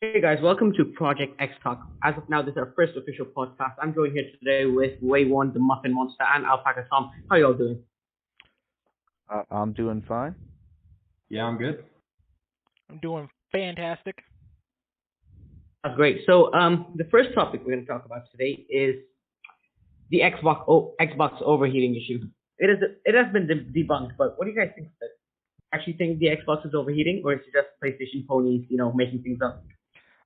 Hey guys, welcome to Project XTalk. As of now, this is our first official podcast. I'm joined here today with Way One, the Muffin Monster, and Alpaca Tom. How y'all doing? I'm doing fine. Yeah, I'm good. I'm doing fantastic. That's great. So, the first topic we're going to talk about today is the Xbox overheating issue. It has been debunked, but what do you guys think of it? Actually, think the Xbox is overheating, or is it just PlayStation ponies, making things up?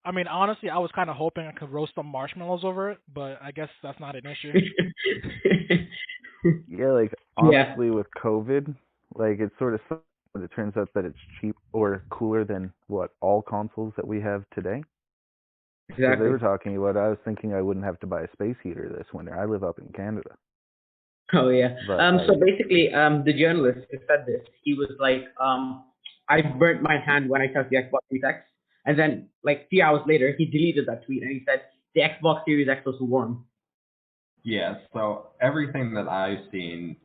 I mean, honestly, I was kind of hoping I could roast some marshmallows over it, but I guess that's not an issue. Yeah, like Yeah, honestly, with COVID, like it's sort of but it turns out that it's cheap or cooler than what all consoles that we have today. Because they exactly. were talking about, I was thinking I wouldn't have to buy a space heater this winter. I live up in Canada, Oh yeah. but So like, basically, the journalist who said this, he was like, I burnt my hand when I touched the Xbox Series X, and then like 3 hours later, he deleted that tweet and he said the Xbox Series X was warm. Yeah, so everything that I've seen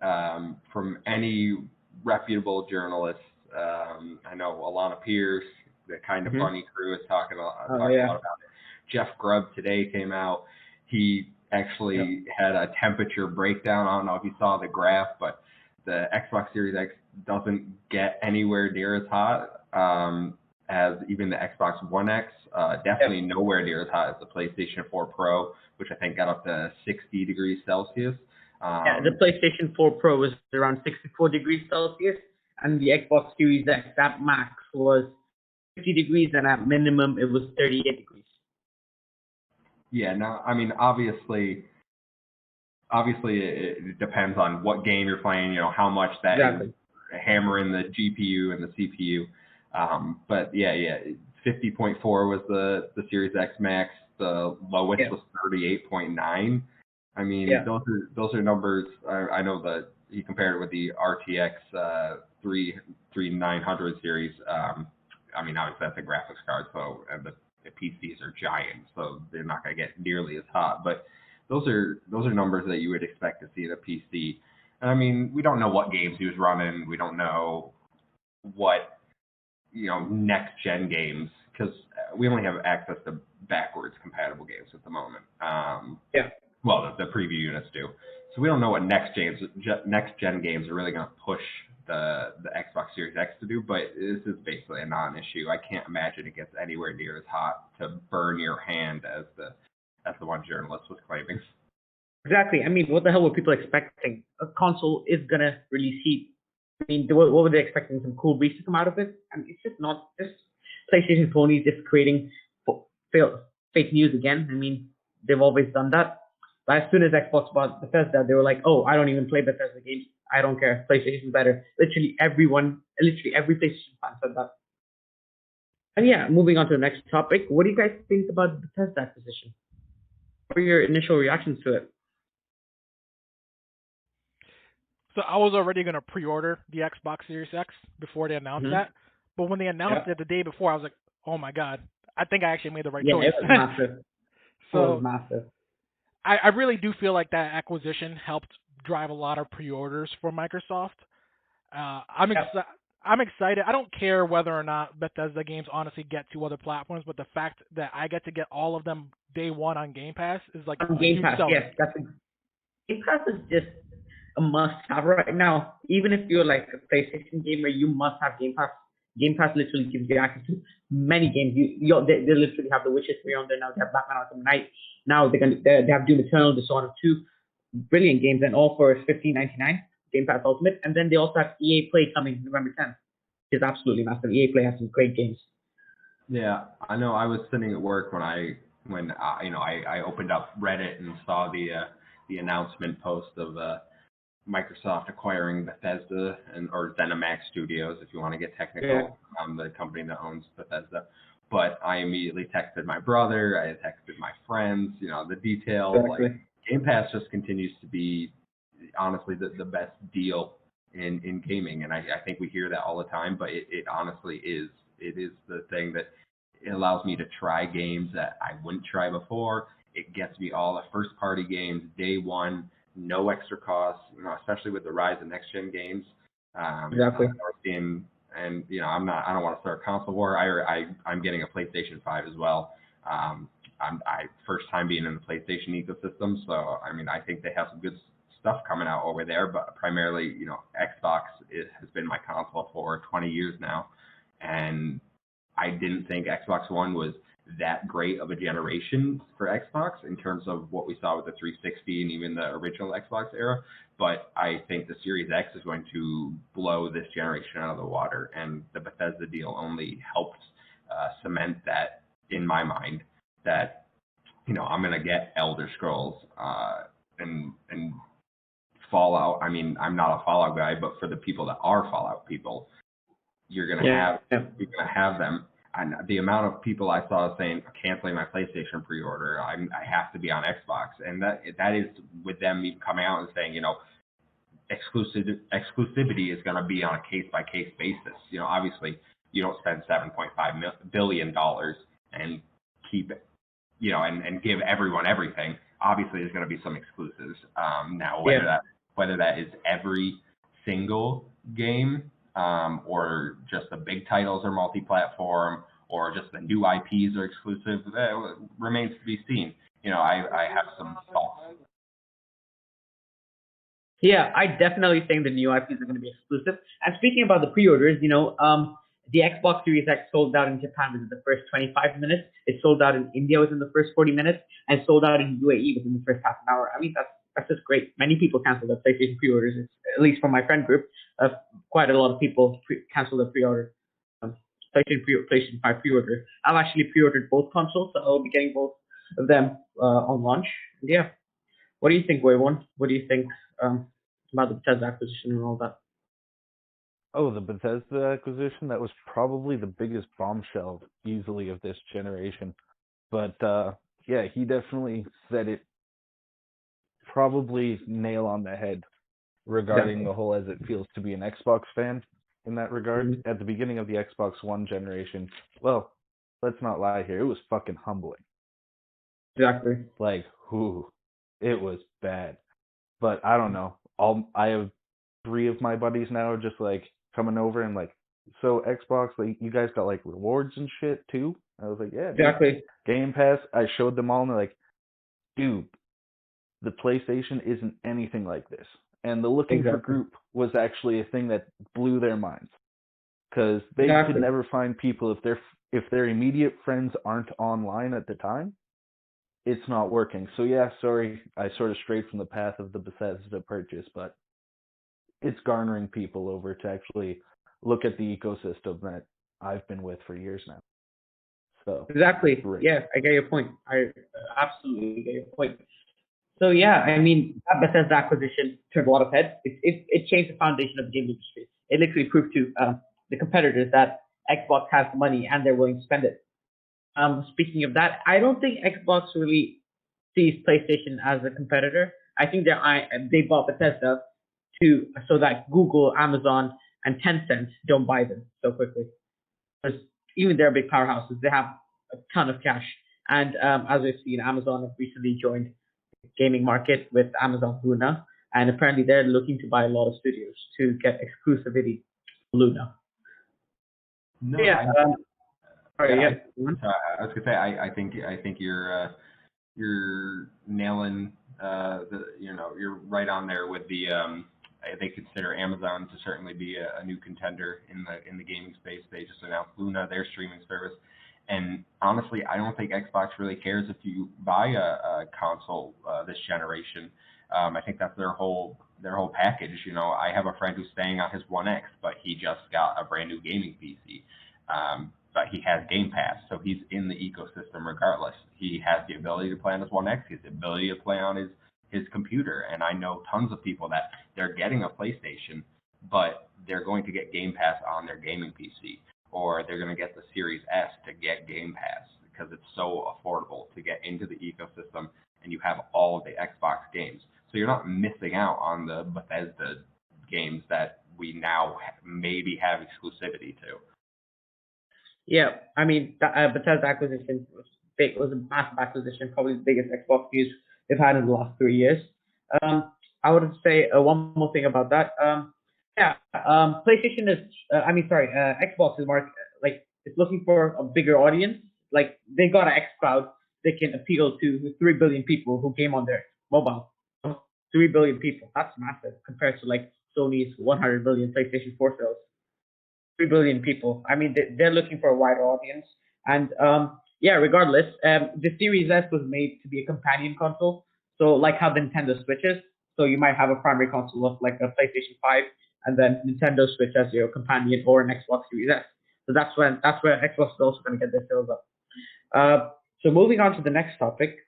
from any reputable journalist, I know Alana Pierce, the Kind of Hmm. Funny crew is talking Oh talking a lot yeah. about it. Jeff Grubb today came out. He Yep. actually had a temperature breakdown. I don't know if you saw the graph, but the Xbox Series X doesn't get anywhere near as hot as even the Xbox One X. Definitely Yep. nowhere near as hot as the PlayStation 4 Pro, which I think got up to 60 degrees Celsius. Yeah. The PlayStation 4 Pro was around 64 degrees Celsius, and the Xbox Series X at max was 50 degrees, and at minimum it was 38 degrees. Yeah, no, I mean, obviously it depends on what game you're playing, how much that is Exactly. hammering the GPU and the CPU. But yeah, 50.4 was the Series X Max. The lowest Yeah. was 38.9. I mean, Yeah. those are numbers. I know that he compared it with the RTX 3900 series. I mean, obviously that's a graphics card, so and the PCs are giant, so they're not going to get nearly as hot. But those are numbers that you would expect to see in a PC. And I mean, we don't know what games he was running. We don't know what next gen games because we only have access to backwards compatible games at the moment. Yeah. Well, the preview units do. So we don't know what next gen games are really going to push the Xbox Series X to do, but this is basically a non-issue. I can't imagine it gets anywhere near as hot to burn your hand as the one journalist was claiming. Exactly. I mean, what the hell were people expecting? A console is gonna release heat. I mean, what were they expecting? Some cool breeze to come out of it? And it's just not. Just PlayStation ponies just creating fake news again. I mean, they've always done that. But as soon as Xbox bought Bethesda, they were like, "Oh, I don't even play Bethesda games. I don't care. PlayStation's better." Literally every PlayStation fan said that. And yeah, moving on to the next topic. What do you guys think about the Bethesda acquisition? What were your initial reactions to it? So I was already going to pre-order the Xbox Series X before they announced Hmm. that. But when they announced Yeah. it the day before, I was like, oh my God, I think I actually made the right Yeah, choice. it was massive. It was So massive. I really do feel like that acquisition helped drive a lot of pre-orders for Microsoft. Uh, I'm Yep. excited. I'm excited. I don't care whether or not Bethesda games honestly get to other platforms, but the fact that I get to get all of them day one on Game Pass is like On a Game huge Pass, seller. yes, Game Pass is just a must-have right now. Even if you're like a PlayStation gamer, you must have Game Pass. Game Pass literally gives you access to many games. They literally have The Witcher 3 on there now. They have Batman Arkham Knight. Now they have Doom Eternal, Dishonored 2. Brilliant games, and all for $15.99. Game Pass Ultimate, and then they also have EA Play coming November 10th, which is absolutely massive. EA Play has some great games. Yeah, I know. I was sitting at work when I opened up Reddit and saw the announcement post of Microsoft acquiring Bethesda or ZeniMax Studios, if you want to get Yeah, technical, the company that owns Bethesda. But I immediately texted my brother. I texted my friends. The details. Like exactly. Game Pass just continues to be honestly the best deal in gaming, and I think we hear that all the time. But it honestly is. It is the thing that it allows me to try games that I wouldn't try before. It gets me all the first party games day one, no extra costs, especially with the rise of next gen games. Exactly. We're seeing and I don't want to start a console war. I'm getting a PlayStation 5 as well. I first time being in the PlayStation ecosystem, so I mean I think they have some good stuff coming out over there. But primarily, Xbox has been my console for 20 years now, and I didn't think Xbox One was that great of a generation for Xbox in terms of what we saw with the 360 and even the original Xbox era. But I think the Series X is going to blow this generation out of the water, and the Bethesda deal only helped cement that in my mind, that I'm gonna get Elder Scrolls and Fallout. I mean, I'm not a Fallout guy, but for the people that are Fallout people, you're gonna have them. And the amount of people I saw saying canceling my PlayStation pre-order, I have to be on Xbox, and that is with them even coming out and saying, exclusivity is going to be on a case-by-case basis. Obviously, you don't spend $7.5 billion and keep it, and give everyone everything. Obviously, there's going to be some exclusives. Now, whether that is every single game, or just the big titles are multi-platform, or just the new IPs are exclusive, remains to be seen. I have some thoughts. Yeah, I definitely think the new IPs are going to be exclusive. And speaking about the pre-orders, the Xbox Series X sold out in Japan within the first 25 minutes. It sold out in India within the first 40 minutes, and sold out in UAE within the first half an hour. I mean, that's just great. Many people canceled their PlayStation pre-orders, at least from my friend group. Quite a lot of people canceled their pre-order. PlayStation 5 pre-order. I've actually pre-ordered both consoles, so I'll be getting both of them on launch. And yeah. What do you think, Wayvon? What do you think about the Bethesda acquisition and all that? Oh, the Bethesda acquisition, that was probably the biggest bombshell easily of this generation. But yeah, he definitely said it probably nail on the head regarding the whole as it feels to be an Xbox fan in that regard. Mm-hmm. At the beginning of the Xbox One generation, well, let's not lie here, it was fucking humbling. Exactly. Like, it was bad. But I don't know. I have 3 of my buddies now just like coming over and like, so Xbox, like you guys got like rewards and shit too? I was like, yeah, exactly. Dude. Game Pass. I showed them all and they're like, dude, the PlayStation isn't anything like this. And the looking for group was actually a thing that blew their minds, because they could never find people if their immediate friends aren't online at the time. It's not working. So yeah, sorry, I sort of strayed from the path of the Bethesda purchase, but it's garnering people over to actually look at the ecosystem that I've been with for years now. So exactly. Great. Yeah, I get your point. I absolutely get your point. So yeah, I mean, that Bethesda acquisition turned a lot of heads. It changed the foundation of the game industry. It literally proved to the competitors that Xbox has the money and they're willing to spend it. Speaking of that, I don't think Xbox really sees PlayStation as a competitor. I think they bought Bethesda so that Google, Amazon, and Tencent don't buy them so quickly. Because even they're big powerhouses, they have a ton of cash. And as we've seen, Amazon has recently joined the gaming market with Amazon Luna, and apparently they're looking to buy a lot of studios to get exclusivity Luna. No, yeah. I was gonna say I think you're nailing you're right on there with the they consider Amazon to certainly be a new contender in the gaming space. They just announced Luna, their streaming service, and honestly, I don't think Xbox really cares if you buy a console this generation. I think that's their whole package. I have a friend who's staying on his One X, but he just got a brand new gaming PC. But he has Game Pass, so he's in the ecosystem regardless. He has the ability to play on his One X, he has the ability to play on his computer, and I know tons of people that they're getting a PlayStation, but they're going to get Game Pass on their gaming PC, or they're going to get the Series S to get Game Pass because it's so affordable to get into the ecosystem, and you have all of the Xbox games. So you're not missing out on the Bethesda games that we now maybe have exclusivity to. Yeah, I mean, Bethesda acquisition was big. It was a massive acquisition, probably the biggest Xbox news they've had in the last 3 years. I would say one more thing about that. Yeah, PlayStation is, Xbox is it's looking for a bigger audience. Like they got an X Cloud, they can appeal to 3 billion people who game on their mobile. 3 billion people, that's massive compared to like Sony's 100 billion PlayStation 4 sales. 3 billion people. I mean, they're looking for a wider audience. And yeah, regardless, the Series S was made to be a companion console. So like how the Nintendo Switch is. So you might have a primary console of like a PlayStation 5, and then Nintendo Switch as your companion, or an Xbox Series S. So that's where Xbox is also going to get their sales up. So moving on to the next topic.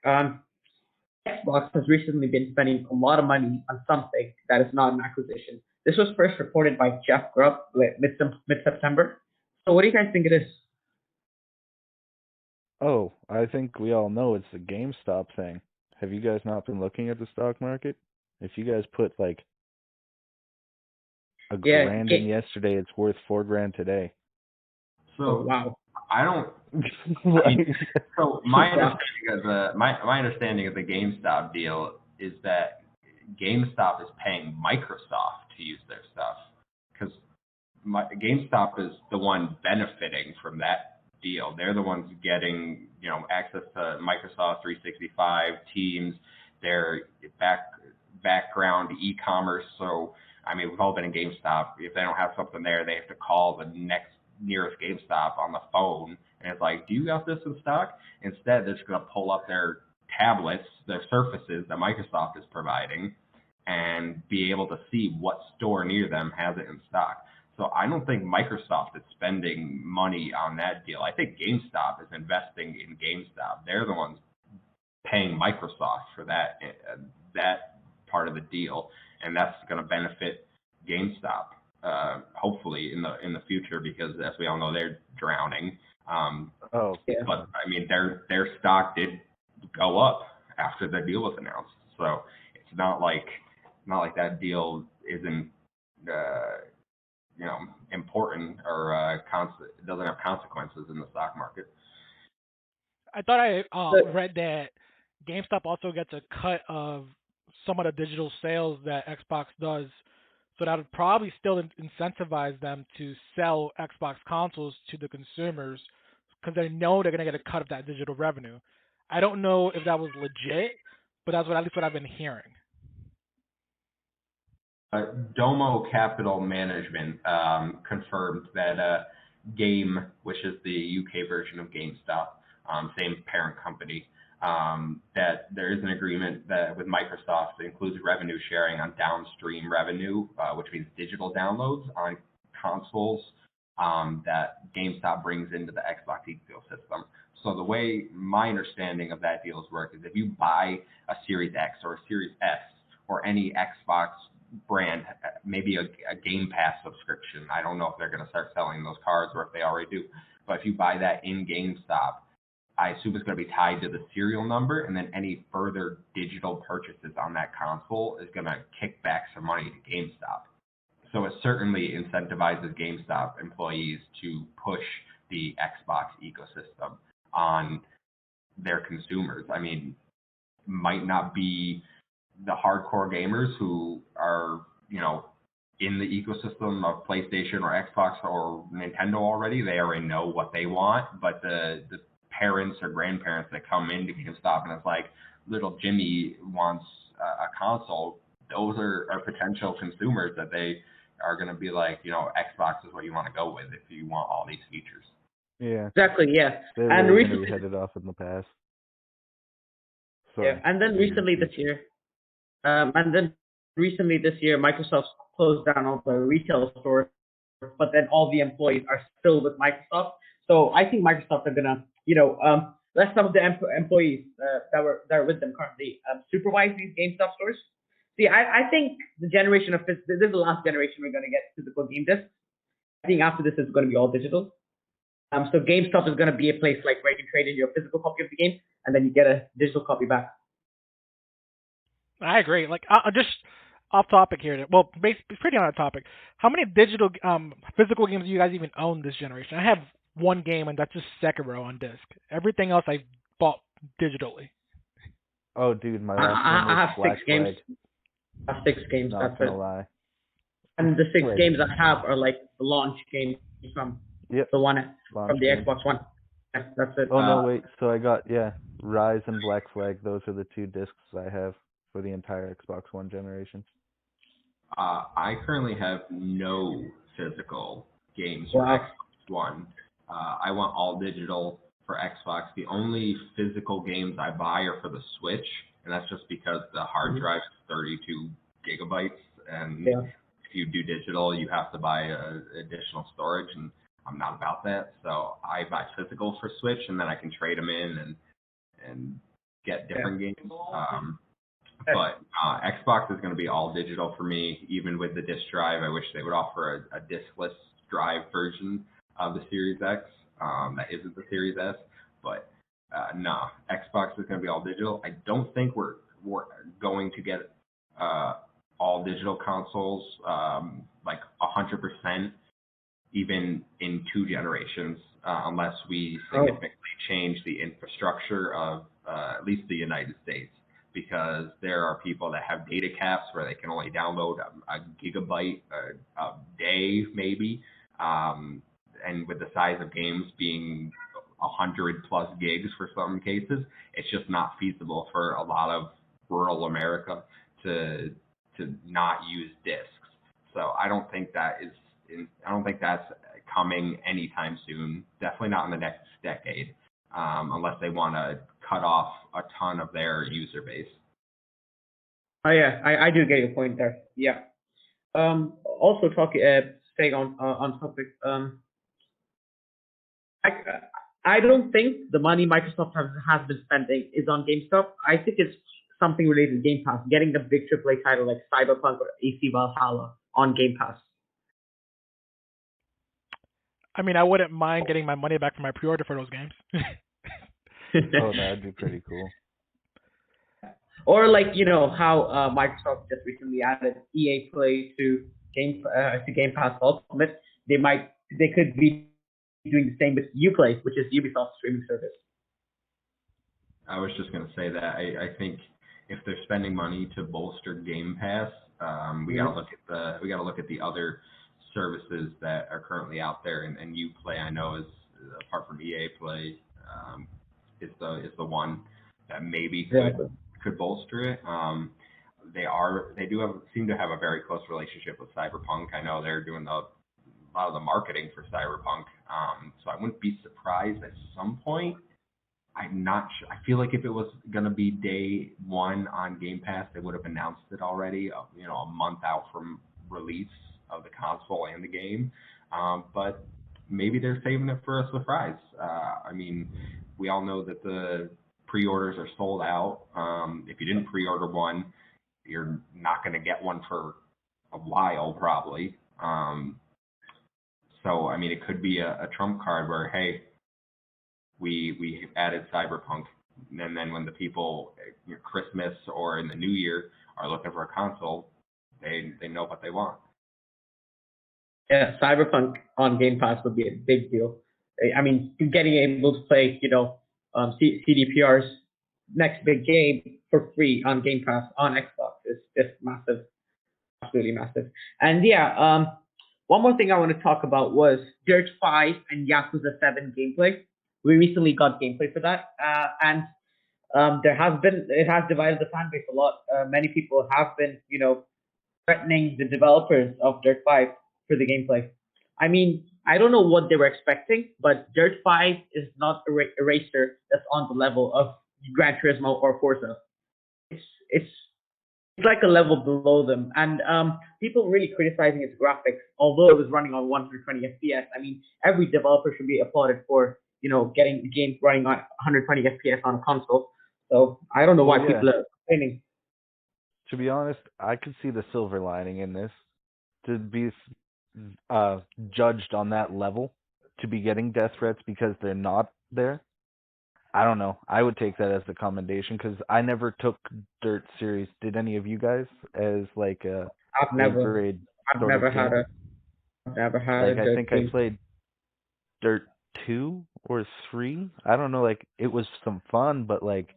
Xbox has recently been spending a lot of money on something that is not an acquisition. This was first reported by Jeff Grubb mid-September. So what do you guys think it is? Oh, I think we all know it's the GameStop thing. Have you guys not been looking at the stock market? If you guys put like a grand in yesterday, it's worth $4,000 today. So wow. I don't. I mean, so my understanding of the GameStop deal is that GameStop is paying Microsoft to use their stuff, because GameStop is the one benefiting from that deal. They're the ones getting access to Microsoft 365, Teams, their background e-commerce. So I mean, we've all been in GameStop. If they don't have something there, they have to call the nearest GameStop on the phone, and it's like, do you got this in stock? Instead, they're just going to pull up their tablets, their Surfaces that Microsoft is providing, and be able to see what store near them has it in stock. So I don't think Microsoft is spending money on that deal. I think GameStop is investing in GameStop. They're the ones paying Microsoft for that part of the deal, and that's going to benefit GameStop. Hopefully in the future, because as we all know, they're drowning. But I mean, their stock did go up after the deal was announced. So it's not like that deal isn't important or doesn't have consequences in the stock market. I thought I read that GameStop also gets a cut of some of the digital sales that Xbox does. So that would probably still incentivize them to sell Xbox consoles to the consumers, because they know they're going to get a cut of that digital revenue. I don't know if that was legit, but that's at least what I've been hearing. Domo Capital Management confirmed that Game, which is the UK version of GameStop, same parent company, that there is an agreement that with Microsoft that includes revenue sharing on downstream revenue, which means digital downloads on consoles that GameStop brings into the Xbox ecosystem. So the way my understanding of that deal works is if you buy a Series X or a Series S or any Xbox brand, maybe a Game Pass subscription. I don't know if they're going to start selling those cards or if they already do. But if you buy that in GameStop, I assume it's going to be tied to the serial number, and then any further digital purchases on that console is going to kick back some money to GameStop. So it certainly incentivizes GameStop employees to push the Xbox ecosystem on their consumers. I mean, might not be the hardcore gamers who are, in the ecosystem of PlayStation or Xbox or Nintendo already. They already know what they want, but the parents or grandparents that come into GameStop and it's like, little Jimmy wants a console, those are potential consumers that they are going to be like, Xbox is what you want to go with if you want all these features. Yeah. Exactly, yeah. They're And really recently headed off in the past. Yeah, and then recently this year, Microsoft closed down all the retail stores, but then all the employees are still with Microsoft. So I think Microsoft are gonna, let some of the employees that are with them currently supervise these GameStop stores. See, I think the generation of this is the last generation we're gonna get physical game discs. I think after this it's gonna be all digital. So GameStop is gonna be a place like where you can trade in your physical copy of the game and then you get a digital copy back. I agree. Like, just off topic here. Well, basically, pretty on topic. How many digital, physical games do you guys even own this generation? I have one game, and that's just Sekiro on disc. Everything else I bought digitally. Oh, dude, my last one was I have Black 6 games. Flag. I have 6 games. Not That's gonna it. lie. And the 6 Right. games I have are like the launch games from Yep. the one Launch from the game. Xbox One. Yeah, that's it. Oh no, wait. So I got Rise and Black Flag. Those are the 2 discs I have for the entire Xbox One generation. I currently have no physical games for Wow. Xbox One. I want all digital for Xbox. The only physical games I buy are for the Switch, and that's just because the hard drive is 32 gigabytes, and Yeah. if you do digital, you have to buy additional storage, and I'm not about that. So I buy physical for Switch, and then I can trade them in and get different games. But Xbox is going to be all digital for me, even with the disc drive. I wish they would offer a discless drive version of the Series X that isn't the Series S. But no, Xbox is going to be all digital. I don't think we're going to get all digital consoles like 100%, even in 2 generations, unless we significantly change the infrastructure of at least the United States. Because there are people that have data caps where they can only download a gigabyte a day, maybe. And with the size of games being 100+ gigs for some cases, it's just not feasible for a lot of rural America to not use discs. So I don't think that's coming anytime soon. Definitely not in the next decade, unless they want to cut off a ton of their user base. Oh yeah, I do get your point there. Yeah. Also staying on topic. I don't think the money Microsoft has been spending is on GameStop. I think it's something related to Game Pass, getting the big AAA title like Cyberpunk or AC Valhalla on Game Pass. I mean, I wouldn't mind getting my money back for my pre-order for those games. Oh, that'd be pretty cool. Or like how Microsoft just recently added EA Play to Game Pass Ultimate. They could be doing the same with Uplay, which is Ubisoft's streaming service. I was just going to say that I think if they're spending money to bolster Game Pass, we got to look at the other services that are currently out there, and Uplay I know is, apart from EA Play, is the one that maybe could bolster it. They seem to have a very close relationship with Cyberpunk. I know they're doing a lot of the marketing for Cyberpunk, so I wouldn't be surprised at some point. I'm not sure. I feel like if it was going to be day 1 on Game Pass, they would have announced it already, a month out from release of the console and the game. But maybe they're saving it for a surprise. I mean, we all know that the pre-orders are sold out. If you didn't pre-order one, you're not going to get one for a while, probably. So, I mean, it could be a trump card where, hey, we added Cyberpunk, and then when the people, Christmas or in the New Year, are looking for a console, they know what they want. Yeah, Cyberpunk on Game Pass would be a big deal. I mean, getting able to play, CDPR's next big game for free on Game Pass on Xbox is just massive, absolutely massive. And yeah, one more thing I want to talk about was Dirt 5 and Yakuza 7 gameplay. We recently got gameplay for that, and it has divided the fan base a lot. Many people have been, threatening the developers of Dirt 5 for the gameplay. I mean, I don't know what they were expecting, but Dirt 5 is not a racer that's on the level of Gran Turismo or Forza. It's like a level below them, and people really criticizing its graphics, although it was running on 120 FPS. I mean, every developer should be applauded for getting the game running on 120 FPS on a console. So I don't know why people are complaining. To be honest, I could see the silver lining in this. To be judged on that level, to be getting death threats because they're not there, I don't know. I would take that as a commendation because I never took Dirt series. Did any of you guys as like a I've never had a I think I played Dirt 2 or 3. I don't know, like it was some fun, but like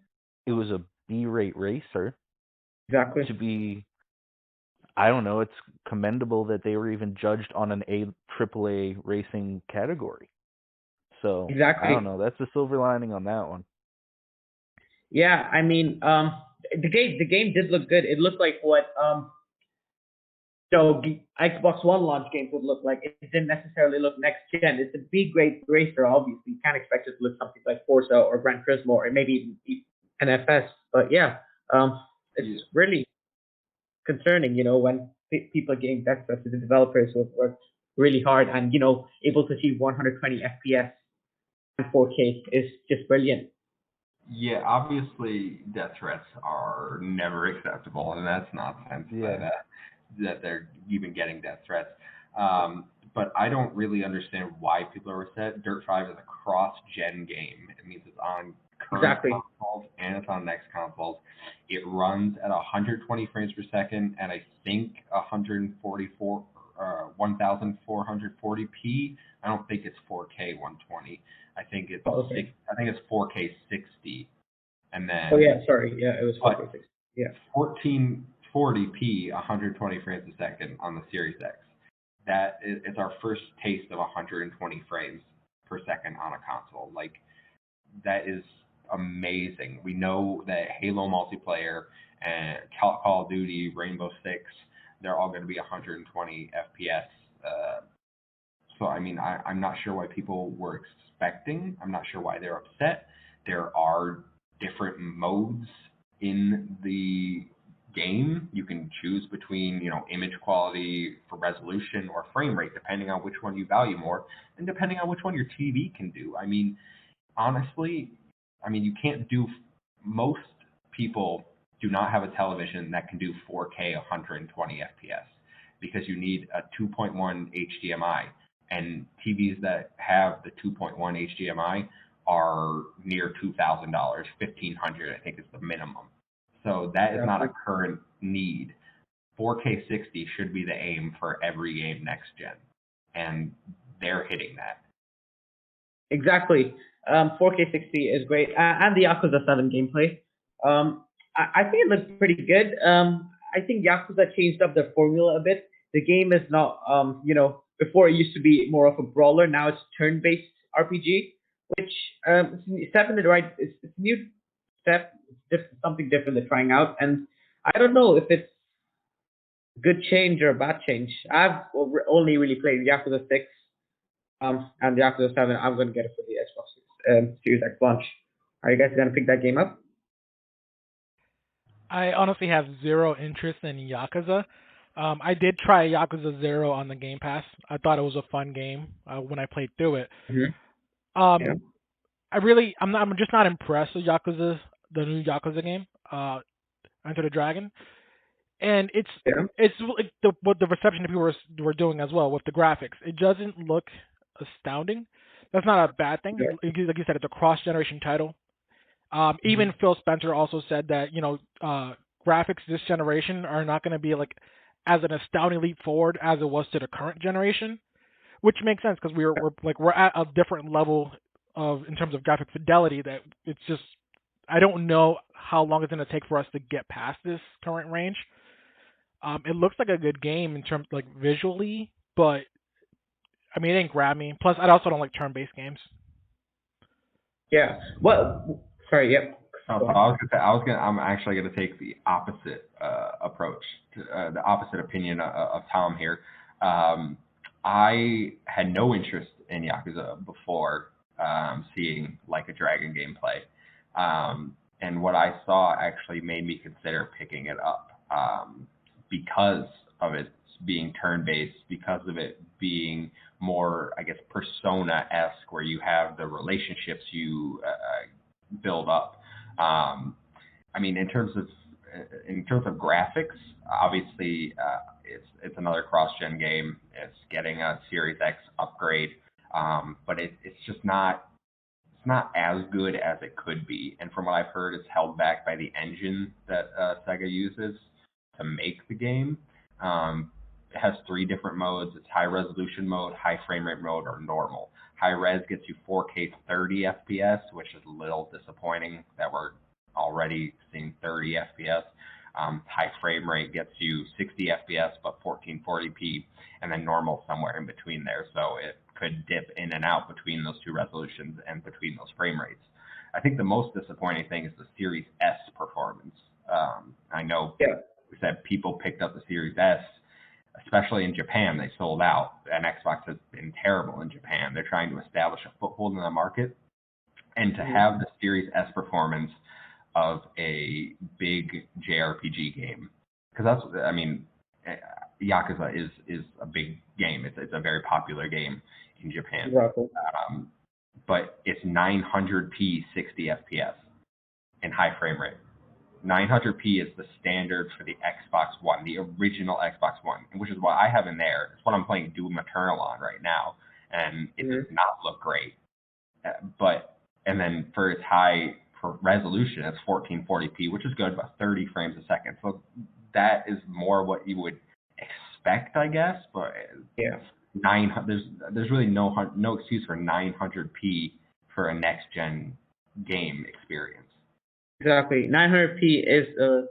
it was a B-rate racer. Exactly. To be I don't know. It's commendable that they were even judged on an AAA racing category. So Exactly. I don't know. That's the silver lining on that one. Yeah, I mean, the game did look good. It looked like what Xbox One launch games would look like. It didn't necessarily look next gen. It's a B grade racer, obviously. You can't expect it to look something like Forza or Gran Turismo or maybe even NFS. But yeah, it's really concerning, when people are getting death threats to the developers who have worked really hard and able to achieve 120 FPS and 4K is just brilliant. Yeah, obviously death threats are never acceptable, and that's nonsense that they're even getting death threats. But I don't really understand why people are upset. Dirt 5 is a cross-gen game. It means it's on current consoles and it's on next consoles. It runs at 120 frames per second and I think 1440p. I don't think it's 4K 120. I think it's I think it's 4K 60, and then it was 4K 60. Yeah, 1440p 120 frames a second on the Series X. That is our first taste of 120 frames per second on a console. Like, that is amazing. We know that Halo multiplayer and Call of Duty, Rainbow Six, they're all going to be 120 FPS. So, I mean, I'm not sure why people were expecting. I'm not sure why they're upset. There are different modes in the game. You can choose between, image quality for resolution or frame rate, depending on which one you value more, and depending on which one your TV can do. I mean, honestly, you can't do. Most people do not have a television that can do 4K 120 FPS because you need a 2.1 HDMI. And TVs that have the 2.1 HDMI are near $2,000, $1,500, I think is the minimum. So that is not a current need. 4K 60 should be the aim for every game next gen, and they're hitting that. Exactly. 4K 60 is great, and the Yakuza 7 gameplay. I think it looks pretty good. I think Yakuza changed up their formula a bit. The game is not, before it used to be more of a brawler. Now it's turn-based RPG, which 7 is right. It's a new step. It's something different they're trying out, and I don't know if it's a good change or a bad change. I've only really played Yakuza 6. And Yakuza 7, I'm going to get it for the Xbox Series X launch. Are you guys going to pick that game up? I honestly have zero interest in Yakuza. I did try Yakuza 0 on the Game Pass. I thought it was a fun game when I played through it. Mm-hmm. I'm just not impressed with Yakuza, the new Yakuza game, Enter the Dragon. And it's like what the reception that people were doing as well with the graphics. It doesn't look astounding. That's not a bad thing. Like you said, it's a cross-generation title. Even Phil Spencer also said that graphics this generation are not going to be like as an astounding leap forward as it was to the current generation, which makes sense because we're at a different level in terms of graphic fidelity. That it's just I don't know how long it's going to take for us to get past this current range. It looks like a good game in terms like visually, but I mean it didn't grab me. Plus, I also don't like turn-based games. Yeah. Well, sorry. Yep. I'm actually gonna take the opposite approach, the opposite opinion of Tom here. I had no interest in Yakuza before seeing Like a Dragon gameplay, and what I saw actually made me consider picking it up because of it being turn-based, because of it being more, I guess, Persona-esque, where you have the relationships you build up. I mean, in terms of graphics, obviously it's another cross-gen game. It's getting a Series X upgrade, but it's just not as good as it could be. And from what I've heard, it's held back by the engine that Sega uses to make the game. It has 3 different modes. It's high resolution mode, high frame rate mode, or normal. High res gets you 4K 30 FPS, which is a little disappointing that we're already seeing 30 FPS. High frame rate gets you 60 FPS but 1440p, and then normal somewhere in between there. So it could dip in and out between those two resolutions and between those frame rates. I think the most disappointing thing is the Series S performance. I know we said people picked up the Series S, especially in Japan. They sold out, and Xbox has been terrible in Japan. They're trying to establish a foothold in the market, and to have the Series S performance of a big JRPG game, because that's, I mean, Yakuza is a big game. It's a very popular game in Japan. Exactly. But it's 900p 60 FPS in high frame rate. 900p is the standard for the Xbox One, the original Xbox One, which is what I have in there. It's what I'm playing Doom Eternal on right now, and it does not look great. And then for its high resolution, it's 1440p, which is good, about 30 frames a second. So that is more what you would expect, I guess. But there's really no excuse for 900p for a next gen game experience. Exactly, 900p is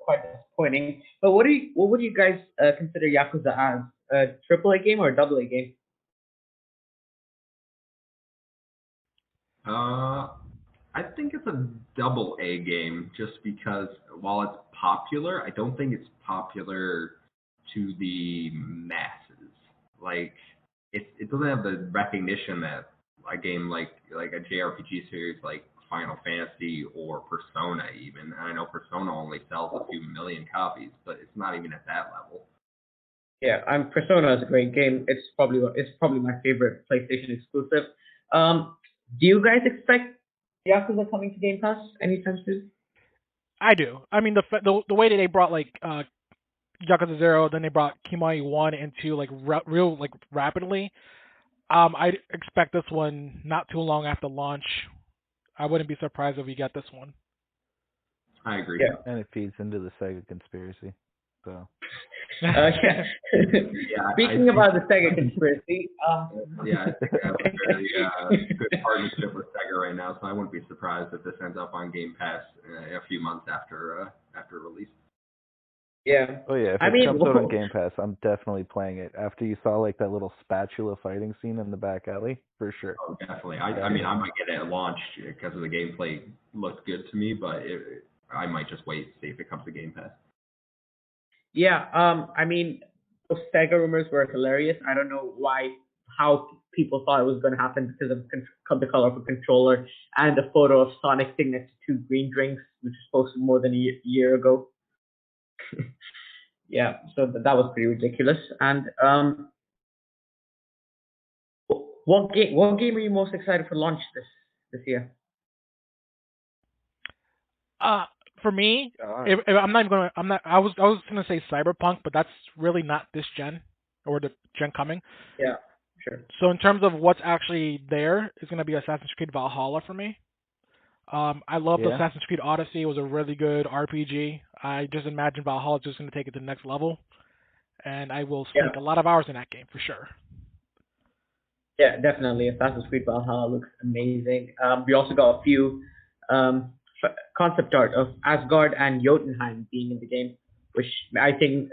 quite disappointing. But what would you guys consider Yakuza as? A AAA game or a AA game? I think it's a AA game, just because while it's popular, I don't think it's popular to the masses. Like, it doesn't have the recognition that a game like a JRPG series like Final Fantasy or Persona even. And I know Persona only sells a few million copies, but it's not even at that level. Yeah, Persona is a great game. It's probably my favorite PlayStation exclusive. Do you guys expect Yakuza coming to Game Pass anytime soon? I do. I mean, the way that they brought like Yakuza 0, then they brought Kiwami 1 and 2 like real like rapidly. I expect this one not too long after launch. I wouldn't be surprised if we get this one. I agree. Yeah. And it feeds into the Sega conspiracy. So. Speaking about the Sega conspiracy, I think I have a very good partnership with Sega right now, so I wouldn't be surprised if this ends up on Game Pass a few months after release. Yeah. Oh yeah, if it comes out on Game Pass, I'm definitely playing it. After you saw like that little spatula fighting scene in the back alley, for sure. Oh, definitely. I mean, I might get it at launch because of the gameplay looked good to me, but I might just wait and see if it comes to Game Pass. Yeah. I mean, those Sega rumors were hilarious. I don't know how people thought it was going to happen because of the color of a controller and the photo of Sonic sitting next to 2 green drinks, which was posted more than a year ago. Yeah, so that was pretty ridiculous. And what game are you most excited for launch this year? For me, I was gonna say Cyberpunk, but that's really not this gen or the gen coming. Yeah, sure. So in terms of what's actually there, it's gonna be Assassin's Creed Valhalla for me. I loved Assassin's Creed Odyssey. It was a really good RPG. I just imagine Valhalla is just going to take it to the next level, and I will spend a lot of hours in that game for sure. Yeah, definitely. Assassin's Creed Valhalla looks amazing. We also got a few concept art of Asgard and Jotunheim being in the game, which I think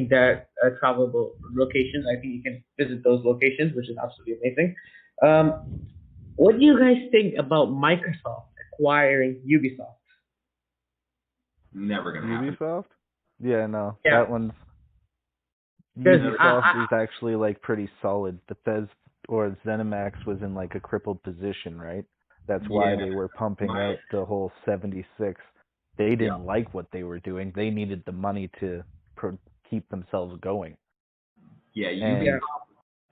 they're travelable locations. I think you can visit those locations, which is absolutely amazing. What do you guys think about Microsoft acquiring Ubisoft? Never gonna happen. Ubisoft? Yeah, no. Yeah. That one's Ubisoft is actually like pretty solid. Bethesda or ZeniMax was in like a crippled position, right? That's why they were pumping out the whole 76. They didn't like what they were doing. They needed the money to keep themselves going. Yeah, Ubisoft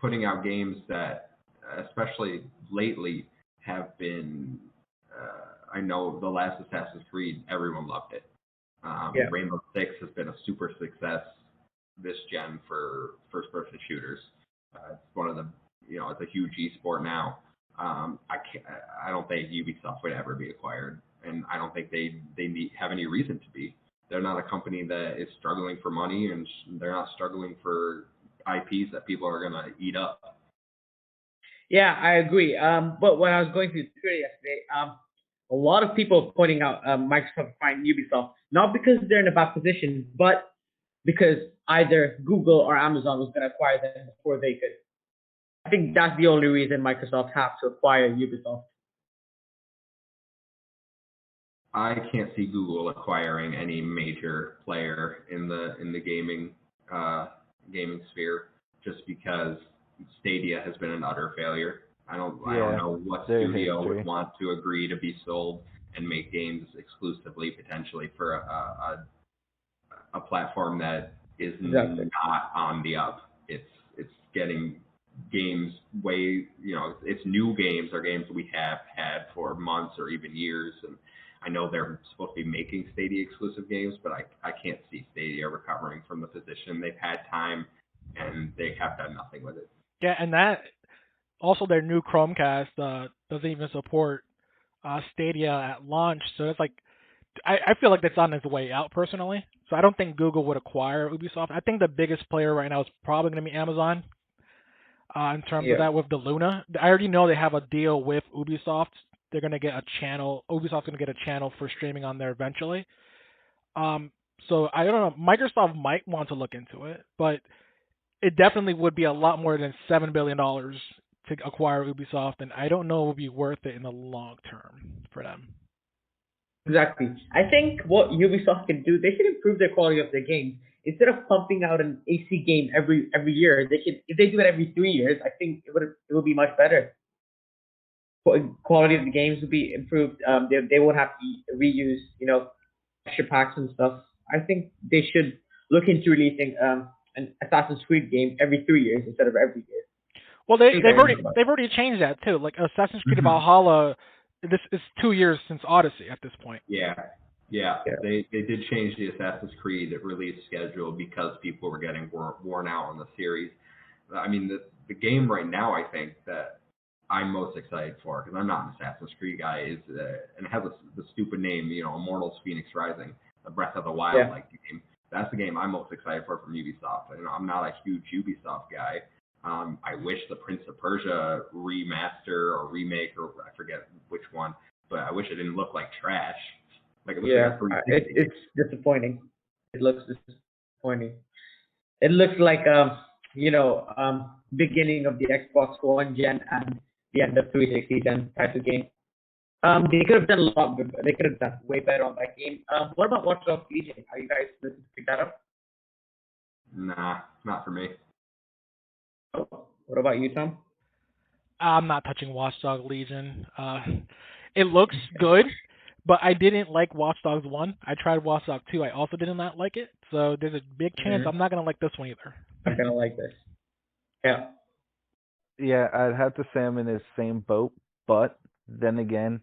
putting out games that, especially lately, have been. I know the last Assassin's Creed, everyone loved it. Rainbow Six has been a super success this gen for first-person shooters. It's one of the, it's a huge esport now. I don't think Ubisoft would ever be acquired, and I don't think they have any reason to be. They're not a company that is struggling for money, and they're not struggling for IPs that people are gonna eat up. Yeah, I agree. But when I was going through Twitter yesterday, a lot of people are pointing out Microsoft buying Ubisoft, not because they're in a bad position, but because either Google or Amazon was going to acquire them before they could. I think that's the only reason Microsoft has to acquire Ubisoft. I can't see Google acquiring any major player in the gaming sphere, just because Stadia has been an utter failure. I don't know what studio would want to agree to be sold and make games exclusively potentially for a platform that is not on the up. It's getting games way, it's new games or games we have had for months or even years. And I know they're supposed to be making Stadia exclusive games, but I can't see Stadia recovering from the position. They've had time and they have done nothing with it. Yeah, and that also their new Chromecast doesn't even support Stadia at launch. So it's like I feel like that's on its way out personally. So I don't think Google would acquire Ubisoft. I think the biggest player right now is probably going to be Amazon. In terms of that with the Luna, I already know they have a deal with Ubisoft. They're going to get a channel. Ubisoft's going to get a channel for streaming on there eventually. So I don't know. Microsoft might want to look into it, but it definitely would be a lot more than $7 billion to acquire Ubisoft, and I don't know it would be worth it in the long term for them. Exactly. I think what Ubisoft can do, they should improve the quality of their games. Instead of pumping out an AC game every year, they should, if they do it every 3 years, I think it would be much better. Quality of the games would be improved. They won't have to reuse, extra packs and stuff. I think they should look into releasing an Assassin's Creed game every 3 years instead of every year. Well, they've already changed that too. Like Assassin's Creed Valhalla, this is 2 years since Odyssey at this point. Yeah. They did change the Assassin's Creed release schedule because people were getting worn out on the series. I mean, the game right now, I think that I'm most excited for, because I'm not an Assassin's Creed guy, and it has the stupid name, Immortals Phoenix Rising, the Breath of the Wild like game. That's the game I'm most excited for from Ubisoft. I'm not a huge Ubisoft guy. I wish the Prince of Persia remaster or remake, or I forget which one, but I wish it didn't look like trash. Like it's disappointing. It looks disappointing. It looks like beginning of the Xbox One gen and the end of 360 gen type of game. They could have done a lot. They could have done way better on that game. What about Watch Dogs Legion? Are you guys looking to pick that up? Nah, not for me. What about you, Tom? I'm not touching Watch Dogs Legion. It looks good, but I didn't like Watch Dogs 1. I tried Watch Dogs 2. I also did not like it. So there's a big chance I'm not going to like this one either. I'm going to like this. Yeah. Yeah, I'd have to say I'm in the same boat, but then again,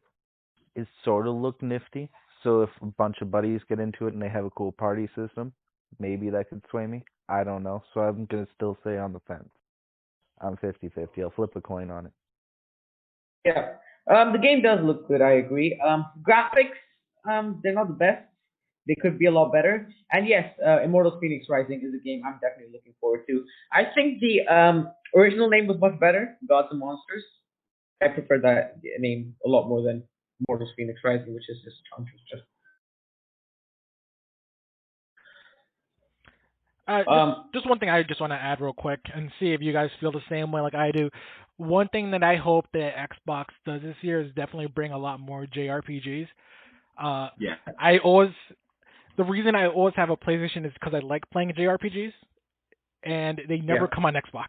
it sort of looked nifty. So if a bunch of buddies get into it and they have a cool party system, maybe that could sway me. I don't know. So I'm going to still say on the fence. I'm 50-50. I'll flip a coin on it. Yeah. The game does look good, I agree. Graphics, they're not the best. They could be a lot better. And yes, Immortals Phoenix Rising is a game I'm definitely looking forward to. I think the original name was much better, Gods and Monsters. I prefer that name a lot more than Immortals Phoenix Rising, which is just tongue twister. Just one thing I just want to add real quick and see if you guys feel the same way like I do. One thing that I hope that Xbox does this year is definitely bring a lot more JRPGs. The reason I always have a PlayStation is because I like playing JRPGs, and they never come on Xbox.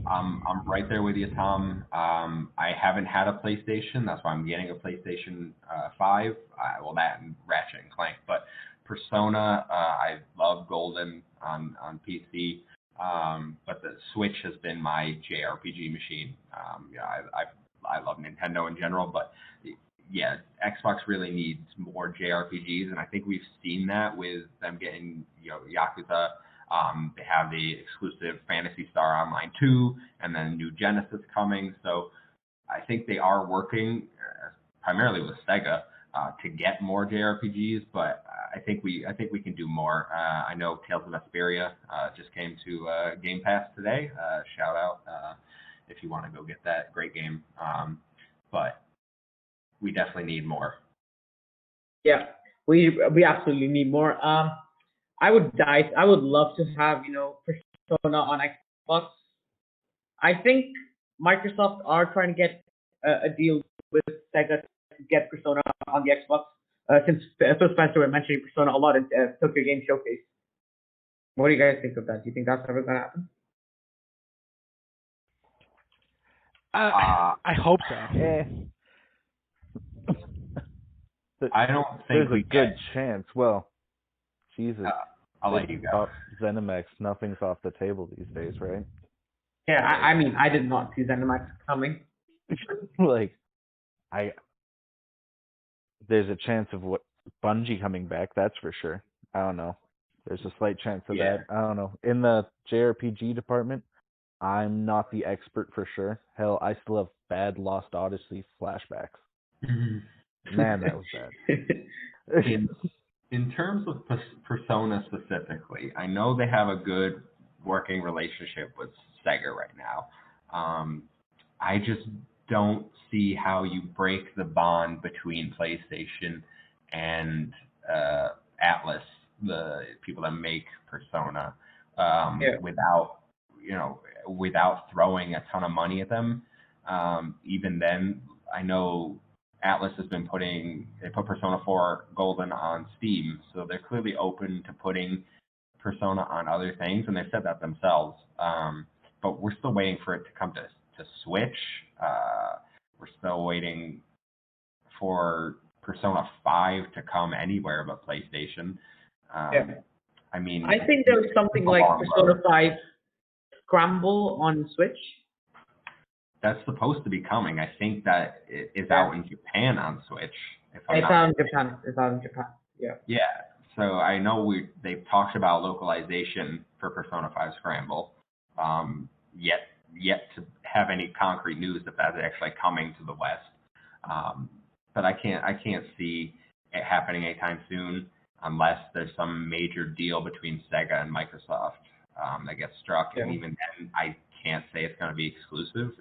I'm right there with you, Tom. I haven't had a PlayStation. That's why I'm getting a PlayStation 5. That and Ratchet and Clank. But Persona, I love Golden on PC. But the Switch has been my JRPG machine. I love Nintendo in general, but yeah, Xbox really needs more JRPGs, and I think we've seen that with them getting Yakuza. They have the exclusive Phantasy Star Online 2, and then new Genesis coming. So I think they are working primarily with Sega to get more JRPGs, but I think we can do more. I know Tales of Vesperia just came to Game Pass today. Shout out if you want to go get that. Great game. But we definitely need more. Yeah, we absolutely need more. I would love to have Persona on Xbox. I think Microsoft are trying to get a deal with Sega to get Persona on the Xbox. Since Phil Spencer were mentioning Persona a lot in Tokyo Game Showcase. What do you guys think of that? Do you think that's ever gonna happen? I hope so. I don't think There's we a good get. chance. Well, Jesus. I'll let you go. ZeniMax, nothing's off the table these days, right? Yeah, I mean, I did not see ZeniMax coming. Like, there's a chance of what Bungie coming back, that's for sure. I don't know. There's a slight chance of that. I don't know. In the JRPG department, I'm not the expert for sure. Hell, I still have bad Lost Odyssey flashbacks. Man, that was bad. In terms of Persona specifically, I know they have a good working relationship with Sega right now. I just don't see how you break the bond between PlayStation and Atlas, the people that make Persona, without throwing a ton of money at them. Even then, I know Atlas has been they put Persona 4 Golden on Steam, so they're clearly open to putting Persona on other things, and they've said that themselves. But we're still waiting for it to come to Switch. We're still waiting for Persona 5 to come anywhere but PlayStation. I mean, I think there was something like Persona 5 Scramble on Switch. That's supposed to be coming. I think that it is out in Japan on Switch. It's out in Japan. It's out in Japan. Yeah. Yeah. So I know they've talked about localization for Persona 5 Scramble. Yet to have any concrete news that that's actually coming to the West. But I can't see it happening anytime soon unless there's some major deal between Sega and Microsoft that gets struck. Yeah. And even then, I can't say it's going to be exclusive.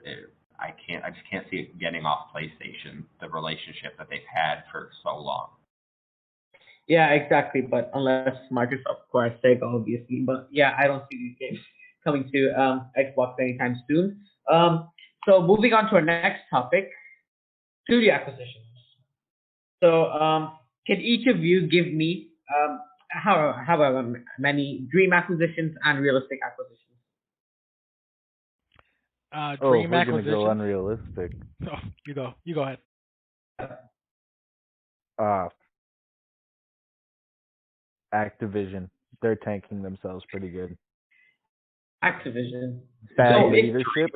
I just can't see it getting off PlayStation, the relationship that they've had for so long. Yeah, exactly. But unless Microsoft acquires Sega, obviously. But yeah, I don't see these games coming to Xbox anytime soon. So moving on to our next topic, studio acquisitions. So can each of you give me however many dream acquisitions and realistic acquisitions? Dream we're acquisition. gonna go unrealistic. Oh, you go ahead. Activision, they're tanking themselves pretty good. Activision. Bad leadership.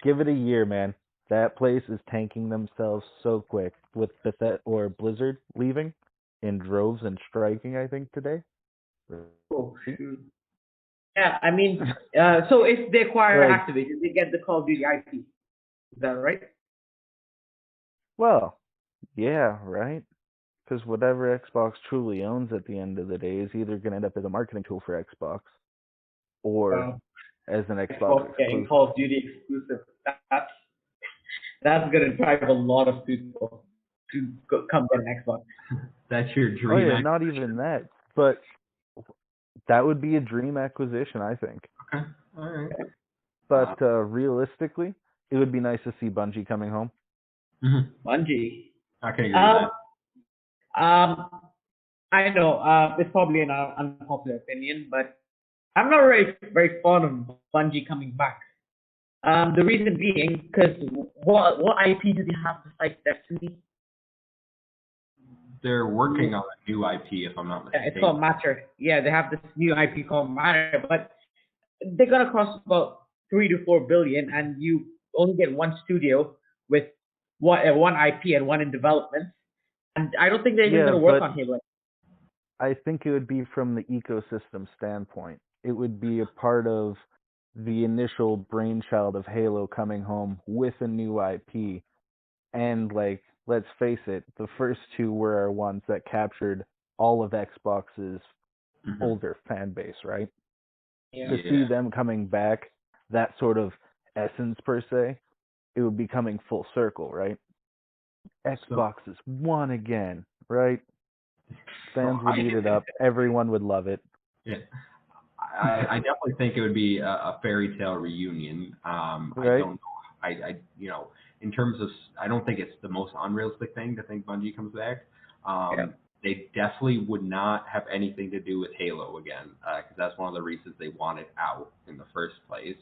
Give it a year, man. That place is tanking themselves so quick with Blizzard leaving in droves and striking, I think, today. Oh, shoot. Yeah, I mean, so if they acquire Activision, they get the Call of Duty IP. Is that right? Well, yeah, right. Because whatever Xbox truly owns at the end of the day is either going to end up as a marketing tool for Xbox or as an Xbox exclusive. Getting Call of Duty exclusive. That's going to drive a lot of people to come get an Xbox. That's your dream. Oh, yeah, not even that. But that would be a dream acquisition, I think. Okay. All right. But realistically, it would be nice to see Bungie coming home. Mm-hmm. Bungie. I can agree with that. I know it's probably an unpopular opinion, but I'm not very fond of Bungie coming back. The reason being, because what IP do they have besides Destiny? They're working on a new IP, if I'm not mistaken. Yeah, it's called Matter. Yeah, they have this new IP called Matter, but they're gonna cost about 3 to 4 billion, and you only get one studio with one IP and one in development. And I don't think they're even gonna work on Halo. I think it would be from the ecosystem standpoint. It would be a part of the initial brainchild of Halo coming home with a new IP. And, let's face it, the first two were ones that captured all of Xbox's older fan base, right? Yeah. To see them coming back, that sort of essence per se, it would be coming full circle, right? Xbox is won again, right? Fans would eat it up. Everyone would love it. Yeah. I definitely think it would be a fairy tale reunion. I Right. don't know. In terms of, I don't think it's the most unrealistic thing to think Bungie comes back. They definitely would not have anything to do with Halo again, because that's one of the reasons they wanted out in the first place.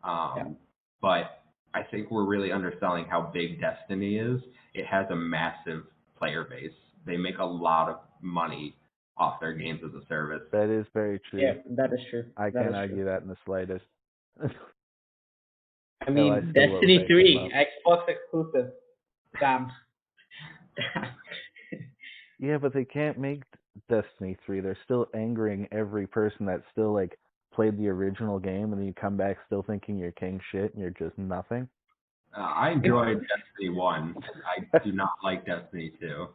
But I think we're really underselling how big Destiny is. It has a massive player base. They make a lot of money off their games as a service. That is very true. Yeah, that is true. I can't argue that in the slightest. I mean, Hell, I still love Destiny that 3, Xbox exclusive. Damn. Yeah, but they can't make Destiny 3. They're still angering every person that still like played the original game, and then you come back still thinking you're king shit and you're just nothing. I enjoyed Destiny 1. I do not like Destiny 2.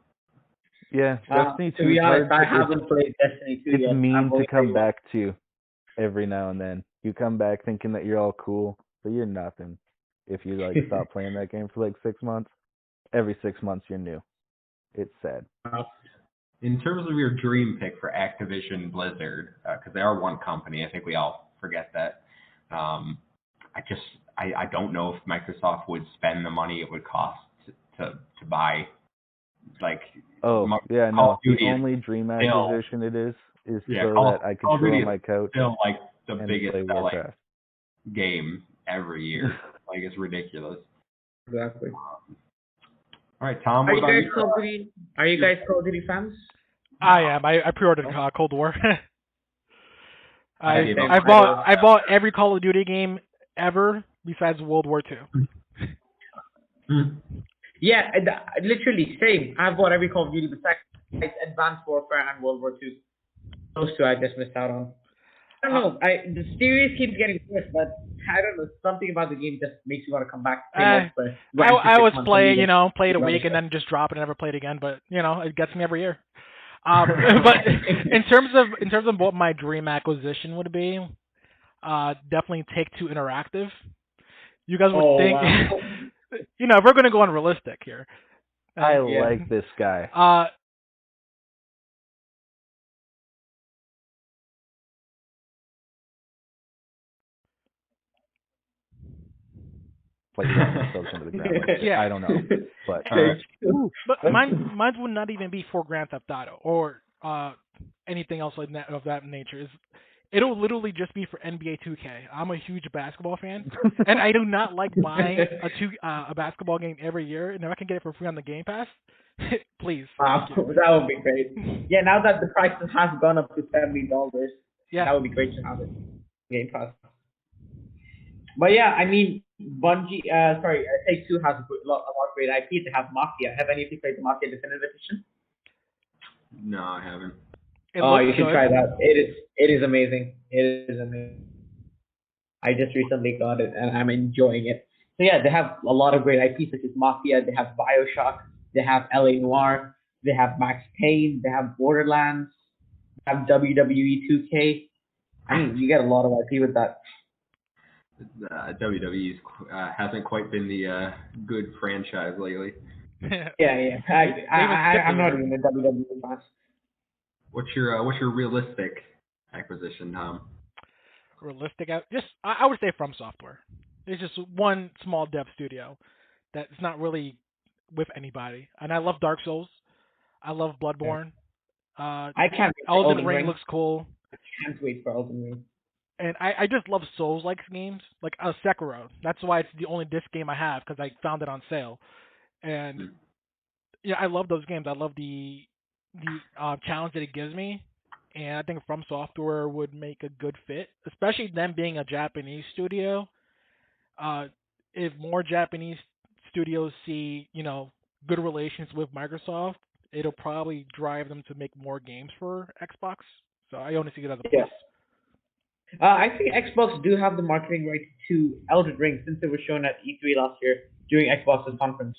Yeah, Destiny 2 to be is honest, hard. I haven't played Destiny 2 It's yet. mean to come back to every now and then. You come back thinking that you're all cool, but you're nothing. If you like stop playing that game for like 6 months, every 6 months you're new. It's sad. In terms of your dream pick for Activision Blizzard, because they are one company, I think we all forget that. I don't know if Microsoft would spend the money it would cost to buy, like. Yeah, no. The only dream acquisition it is so that I can chill on my couch still like the and biggest play selling Warcraft game every year. Like, it's ridiculous. Exactly. All right, Tom. Are you guys Call of Duty fans? I am. I pre-ordered Cold War. I bought every Call of Duty game ever besides World War II. Yeah, literally same. I've bought every Call of Duty besides Advanced Warfare and World War II. Those two I just missed out on. I don't know. The series keeps getting worse, but I don't know. Something about the game just makes you want to come back. I always play it a week and then just drop it and never play it again. But it gets me every year. But in terms of what my dream acquisition would be, definitely Take-Two Interactive. You guys would think, if we're going to go unrealistic here. I like this guy. Into the ground. I don't know, but mine would not even be for Grand Theft Auto or anything else like that of that nature. It'll literally just be for NBA 2K. I'm a huge basketball fan, and I do not like buying a basketball game every year. And if I can get it for free on the Game Pass, please. Wow, that would be great. Yeah, now that the price has gone up to $70, that would be great to have it. Game Pass. But yeah, I mean, Bungie, Take-Two has a lot of great IP. They have Mafia. Have any of you played the Mafia Definitive Edition? No, I haven't. You should try that. It is amazing. It is amazing. I just recently got it and I'm enjoying it. So yeah, they have a lot of great IPs such as Mafia. They have BioShock. They have LA Noire. They have Max Payne. They have Borderlands. They have WWE 2K. I mean, you get a lot of IP with that. WWE hasn't quite been the good franchise lately. Yeah. I'm not even a WWE fan. What's your realistic acquisition, Tom? Realistic? I would say From Software. It's just one small dev studio that's not really with anybody. And I love Dark Souls. I love Bloodborne. I can't. Elden Ring looks cool. I can't wait for Elden Ring. And I just love Souls-like games, like Sekiro. That's why it's the only disc game I have, because I found it on sale. And I love those games. I love the challenge that it gives me. And I think From Software would make a good fit, especially them being a Japanese studio. If more Japanese studios see, good relations with Microsoft, it'll probably drive them to make more games for Xbox. So I only see it as a plus. I think Xbox do have the marketing rights to Elden Ring since it was shown at E3 last year during Xbox's conference,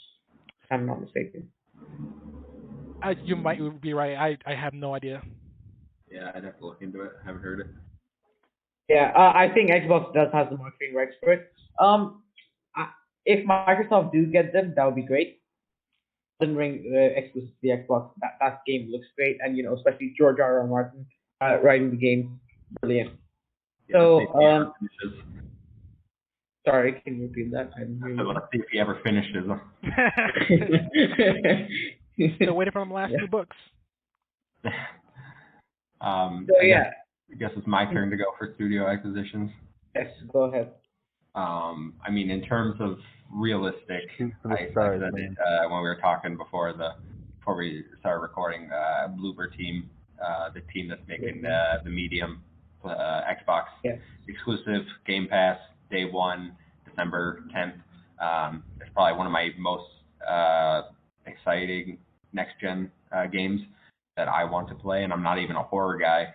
if I'm not mistaken. You might be right. I have no idea. Yeah, I'd have to look into it. I haven't heard it. Yeah, I think Xbox does have the marketing rights for it. If Microsoft do get them, that would be great. Elden Ring exclusive to the Xbox. That game looks great, and especially George R. R. Martin writing the game, brilliant. Yeah, So, let's see if he ever finishes. sorry, can you repeat that? I didn't hear So you. let's see if he ever finishes them. Still waiting for them last two books. So I guess it's my turn to go for studio acquisitions. Yes, go ahead. I mean, in terms of realistic, Shoot for the I stars, said man. it when we were talking before we started recording. Bloober team, the team that's making the medium Xbox exclusive Game Pass day one, December 10th. It's probably one of my most exciting next gen games that I want to play, and I'm not even a horror guy.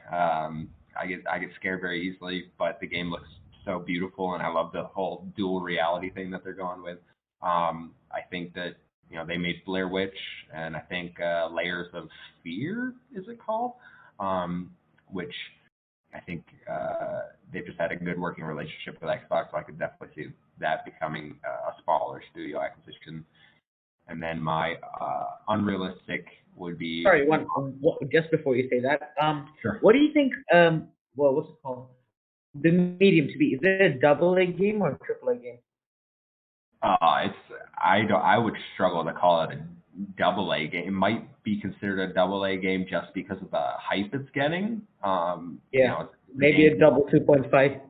I get scared very easily, but the game looks so beautiful, and I love the whole dual reality thing that they're going with. I think that they made Blair Witch, and I think Layers of Fear is it called, which I think they've just had a good working relationship with Xbox, so I could definitely see that becoming a smaller studio acquisition. And then my unrealistic would be. Sorry, just before you say that, Sure. what do you think? What's it called? The medium to be, is it a AA game or a AAA game? I would struggle to call it a AA game. It might be considered a AA game just because of the hype it's getting. Maybe a double 2.5.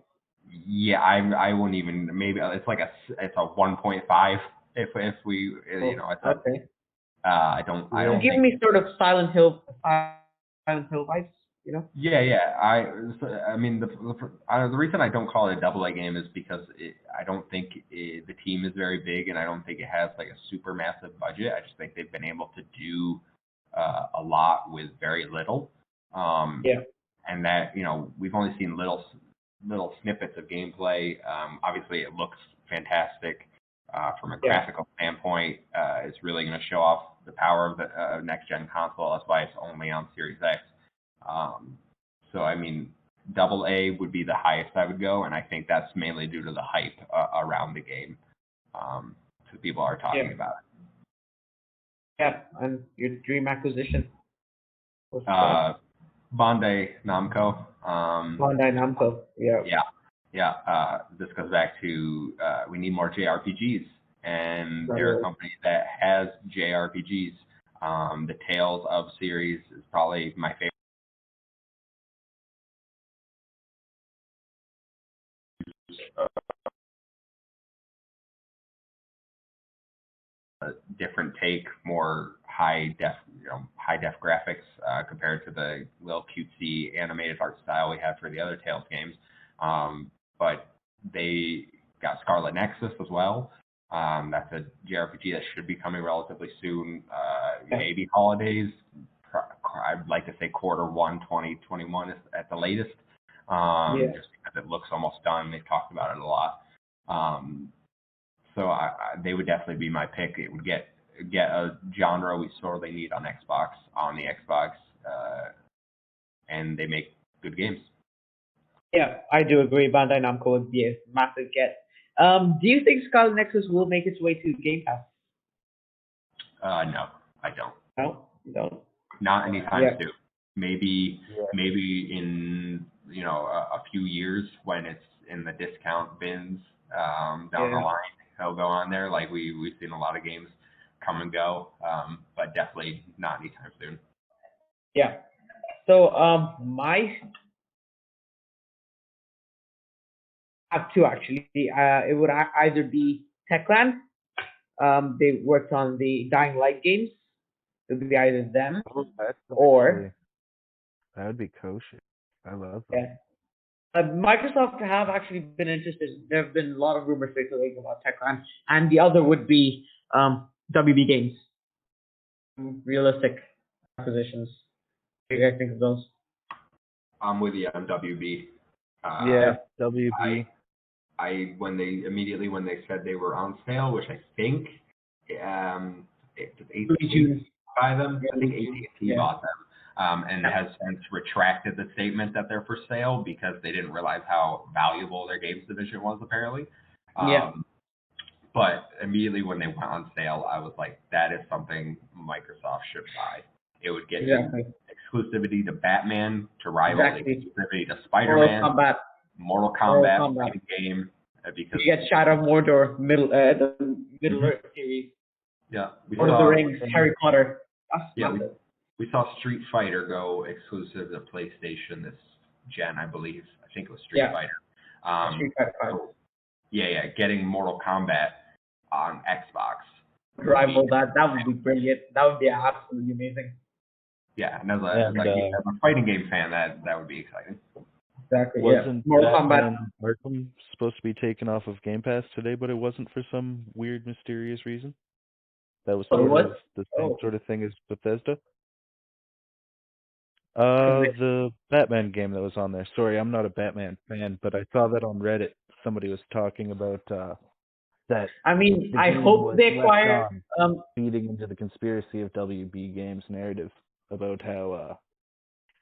Yeah, I wouldn't even. Maybe it's a 1.5 if we Okay. I don't. Give me sort of Silent Hill vibes. Yeah. I mean, the reason I don't call it a AA game is because I don't think the team is very big, and I don't think it has like a super massive budget. I just think they've been able to do a lot with very little. And that we've only seen little snippets of gameplay. Obviously, it looks fantastic from a graphical standpoint. It's really going to show off the power of the next gen console. That's why it's only on Series X. So I mean, AA would be the highest I would go, and I think that's mainly due to the hype around the game. So people are talking about it. Yeah, and your dream acquisition. Bandai Namco. Bandai Namco. Yeah. This goes back to we need more JRPGs, and they're a company that has JRPGs. The Tales of series is probably my favorite. A different take, more high def graphics compared to the little cutesy animated art style we had for the other Tales games. But they got Scarlet Nexus as well. That's a JRPG that should be coming relatively soon, maybe holidays. I'd like to say Q1 2021 is at the latest, just because it looks almost done. They've talked about it a lot. So they would definitely be my pick. It would get a genre we sorely need on the Xbox, and they make good games. Yeah, I do agree. Bandai Namco would be a massive get. Do you think Scarlet Nexus will make its way to Game Pass? No, I don't. No, you don't. Not anytime soon. Maybe in a few years when it's in the discount bins down the line, he'll go on there. Like we've seen a lot of games come and go, but definitely not anytime soon. Yeah. So I have two actually. It would either be Techland. They worked on the Dying Light games. It would be either them or that would be kosher. I love them. Yeah. Microsoft have actually been interested. There have been a lot of rumors circulating about Techland, and the other would be WB Games. Realistic acquisitions. What do you guys think of those? I'm with you on WB. WB. When they said they were on sale, which I think AT&T buy them. I think AT&T bought them, and has since retracted the statement that they're for sale because they didn't realize how valuable their games division was apparently. But immediately when they went on sale, I was like, that is something Microsoft should buy. It would get you exclusivity to Batman, to rival exclusivity to Spider-Man, Mortal Kombat fighting game. Because you get Shadow of Mordor, the Middle Earth series. Yeah. Lord of the Rings, Harry Potter. We saw Street Fighter go exclusive to PlayStation this gen, I believe. I think it was Street Fighter. Street Fighter 5. Getting Mortal Kombat on Xbox. Rival that would be brilliant. That would be absolutely amazing. Yeah, and as a fighting game fan, that would be exciting. Exactly. Wasn't Mortal Batman Kombat Arkham supposed to be taken off of Game Pass today, but it wasn't for some weird, mysterious reason? That was sort of the same sort of thing as Bethesda. The Batman game that was on there. Sorry, I'm not a Batman fan, but I saw that on Reddit. Somebody was talking about that. I mean, I hope they acquire feeding into the conspiracy of WB Games narrative about how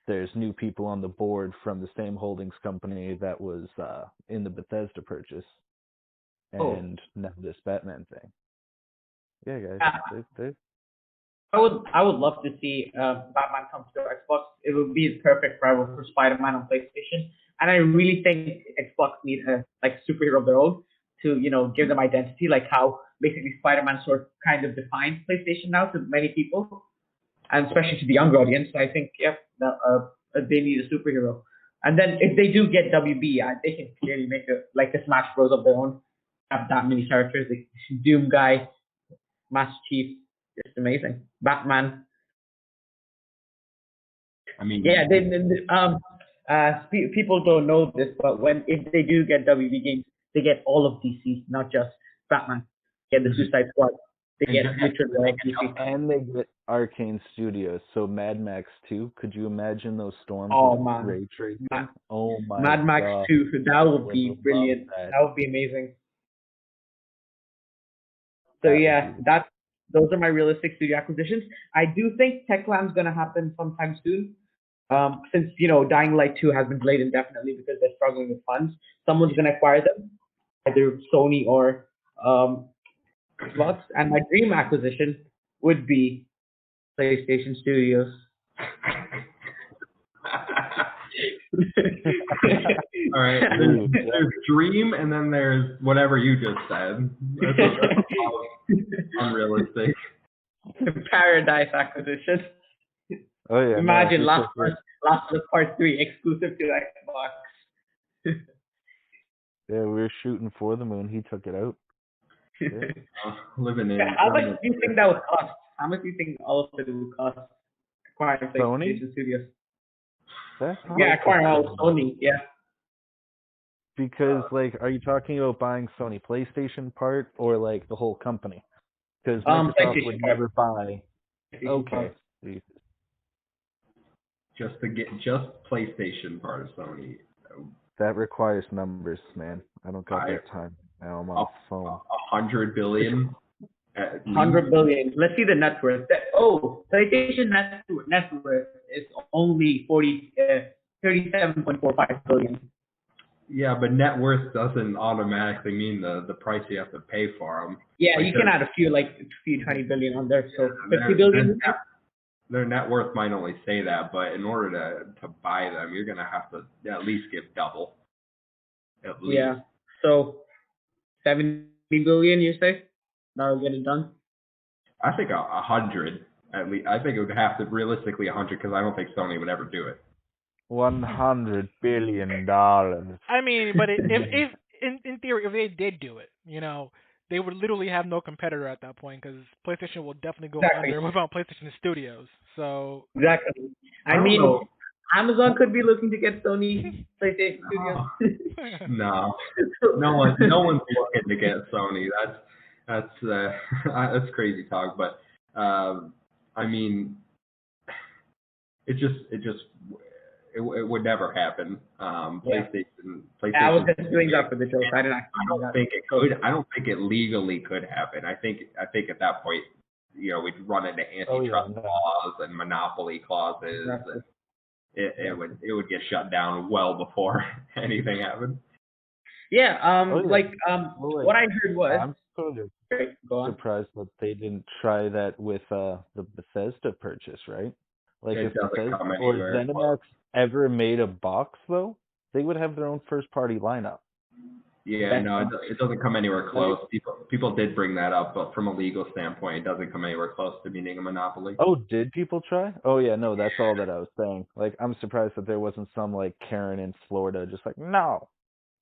there's new people on the board from the same holdings company that was in the Bethesda purchase, and now this Batman thing. Yeah, guys. I would love to see Batman come to Xbox. It would be perfect rival for Spider-Man on PlayStation, and I really think Xbox need a superhero of their own to give them identity, like how basically Spider-Man sort of kind of defines PlayStation now to many people, and especially to the younger audience. I think they need a superhero, and then if they do get WB, they can clearly make a Smash Bros of their own. Have that many characters, like Doom guy, Master Chief. It's amazing. Batman. I mean, people don't know this, but if they do get WB games, they get all of DC, not just Batman. They get the Suicide Squad. They get literally all of DC. And they get Arcane Studios. So Mad Max 2. Could you imagine those storms with ray tracing? Oh my God. Mad Max 2. That would be brilliant. That would be amazing. So those are my realistic studio acquisitions. I do think Techland's going to happen sometime soon. Since, Dying Light 2 has been delayed indefinitely because they're struggling with funds. Someone's going to acquire them, either Sony or Xbox. And my dream acquisition would be PlayStation Studios. All right. There's dream, and then there's whatever you just said. That's unrealistic. Paradise acquisition. Oh yeah. Imagine Last of Us Part 3 exclusive to Xbox. Yeah, we were shooting for the moon. He took it out. Yeah. Living in. How much do you think that would cost? How much do you think all of it would cost acquiring PlayStation Studios? Acquiring all of Sony. Yeah. Because are you talking about buying Sony PlayStation part or the whole company? Because Microsoft would never buy. Okay. Just PlayStation part of Sony. That requires numbers, man. I don't got that time. Now I'm on the phone. 100 billion. 100 billion. Let's see the net worth. PlayStation net worth is only 37.45 billion. Yeah, but net worth doesn't automatically mean the price you have to pay for them. Yeah, you can add a few 20 billion on there. So 50 billion. Their net worth might only say that, but in order to buy them, you're gonna have to at least give double. At least. Yeah. So 70 billion, you say? That'll get it done. I think 100 at least. I think it would have to realistically 100 because I don't think Sony would ever do it. $100 billion. I mean, but if in theory, if they did do it, they would literally have no competitor at that point because PlayStation will definitely go under without PlayStation Studios. So exactly. I mean, Amazon could be looking to get Sony PlayStation Studios. No one's looking to get Sony. That's crazy talk. But I mean, it would never happen. PlayStation. I was just doing that for the joke. I don't think it could. I don't think it legally could happen. I think at that point, we'd run into antitrust laws and monopoly clauses. Exactly. And it would get shut down well before anything happened. Yeah. What I heard was sort of Great, go on. surprised that they didn't try that with the Bethesda purchase, right? Like It if doesn't Bethesda come or anywhere close. ZeniMax ever made a box, though, they would have their own first-party lineup. Yeah, no, it doesn't come anywhere close. People did bring that up, but from a legal standpoint, it doesn't come anywhere close to being a monopoly. Oh, did people try? Oh yeah, no, that's all that I was saying. Like, I'm surprised that there wasn't some like Karen in Florida just like, no,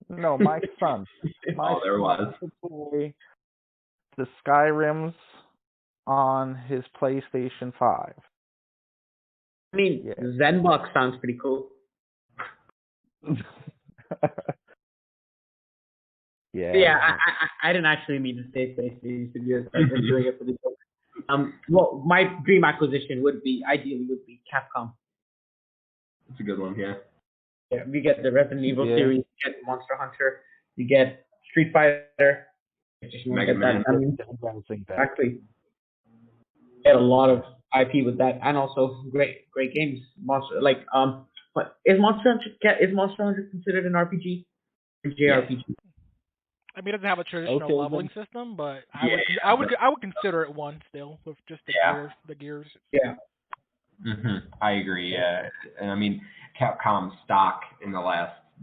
my son, my There son was. wants to play the Skyrims on his PlayStation 5. I mean, Yeah. Zenbox sounds pretty cool. Yeah. I didn't actually mean to say PlayStation Studios. I was just doing it for the joke. Well, my dream acquisition ideally would be Capcom. It's a good one, yeah. Yeah, we get the Resident Evil Yeah. series, you get Monster Hunter, you get Street Fighter, Mega Man. I mean, exactly. Get a lot of IP with that, and also great games. But is Monster Hunter considered an RPG? Or JRPG? I mean, it doesn't have a traditional Okay, leveling then. system, but Yeah, I would consider it one still with just the gears. Yeah. I agree. Yeah, and I mean, Capcom's stock in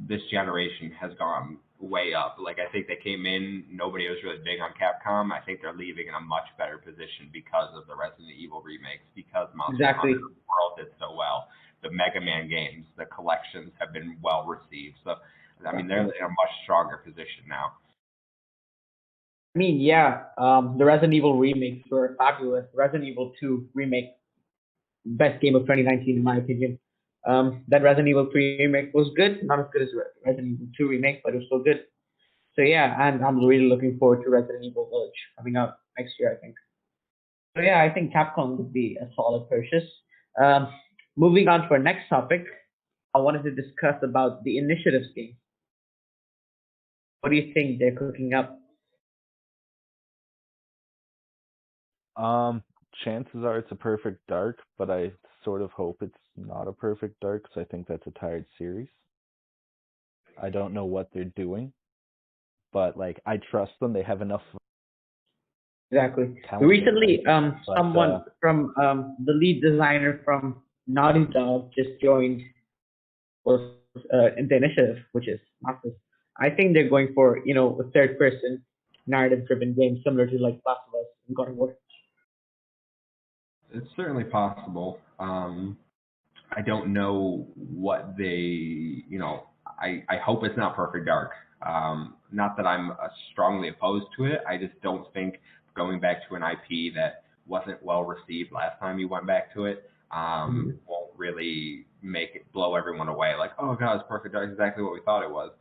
this generation has gone way up. Like I think they came in, nobody was really big on Capcom. I think they're leaving in a much better position because of the Resident Evil remakes, because Monster Hunter World did so well. The Mega Man games, the collections have been well received. So I mean, they're in a much stronger position now. I mean, yeah, the Resident Evil remakes were fabulous. Resident Evil 2 remake, best game of 2019 in my opinion. That Resident Evil 3 remake was good, not as good as Resident Evil 2 remake, but it was still good. So yeah, and I'm really looking forward to Resident Evil Village coming out next year, I think. So yeah, I think Capcom would be a solid purchase. Moving on to our next topic, I wanted to discuss about the Initiatives game. What do you think they're cooking up? Chances are it's a perfect dark, but I sort of hope it's not a perfect dark because I think that's a tired series. I don't know what they're doing, but like I trust them. They have enough. Exactly. Talent Recently, but, someone from the lead designer from Naughty Dog just joined in the initiative, which is massive. I think they're going for a third-person narrative-driven game similar to like Last of Us and God of War. It's certainly possible. I don't know what they, I hope it's not Perfect Dark. Not that I'm strongly opposed to it. I just don't think going back to an IP that wasn't well received last time you went back to it won't really make it blow everyone away. Like, oh god, it's Perfect Dark, exactly what we thought it was.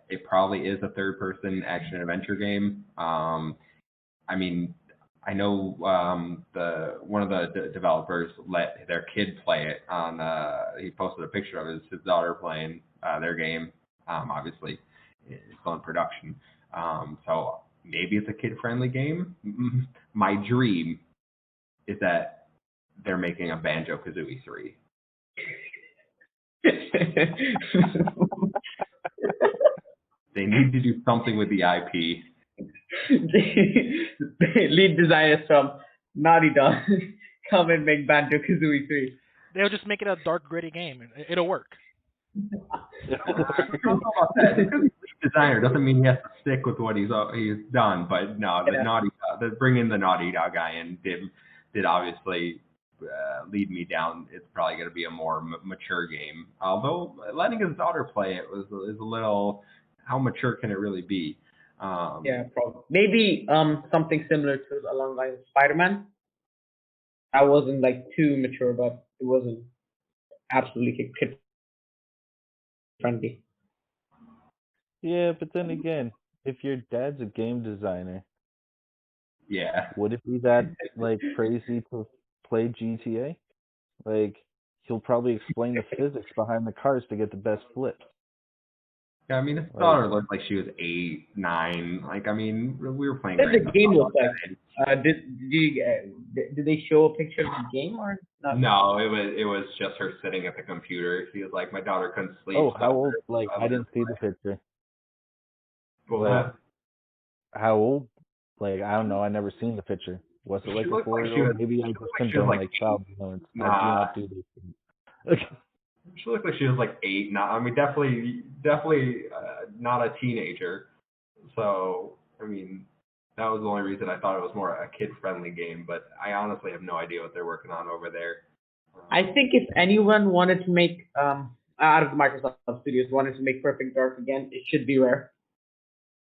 It probably is a third-person action adventure game. I mean, I know one of the developers let their kid play it on. He posted a picture of his daughter playing their game. Obviously, it's still in production. So maybe it's a kid-friendly game. My dream is that they're making a Banjo-Kazooie 3. They need to do something with the IP. Lead designers from Naughty Dog come and make Banjo-Kazooie 3. They'll just make it a dark, gritty game. It'll work. I don't know about that. Just because he's lead designer doesn't mean he has to stick with what he's done. But no, bringing the Naughty Dog guy in did obviously lead me down. It's probably going to be a more mature game. Although letting his daughter play it is a little. How mature can it really be? Yeah, probably. Maybe something similar to along the lines of Spider-Man. That wasn't like too mature, but it wasn't absolutely kid friendly. Yeah, but then again, if your dad's a game designer, yeah, would it be that like crazy to play GTA? Like he'll probably explain the physics behind the cars to get the best flips. Yeah, I mean, his daughter looked like she was 8, 9. Like, I mean, we were playing. What did the game look like? Did they show a picture of the game or not? No, it was just her sitting at the computer. She was like, my daughter couldn't sleep. Oh, how old? Like, I didn't see the picture. Well, How old? Like, I don't know. I never seen the picture. Was it like She a looked like 4-year-old? Maybe I just she was condone like like child violence. I do nah. not do this. She looked like she was like 8. Not, I mean, definitely not a teenager. So, I mean, that was the only reason I thought it was more a kid-friendly game. But I honestly have no idea what they're working on over there. I think if anyone wanted to make out of the Microsoft Studios wanted to make Perfect Dark again, it should be Rare.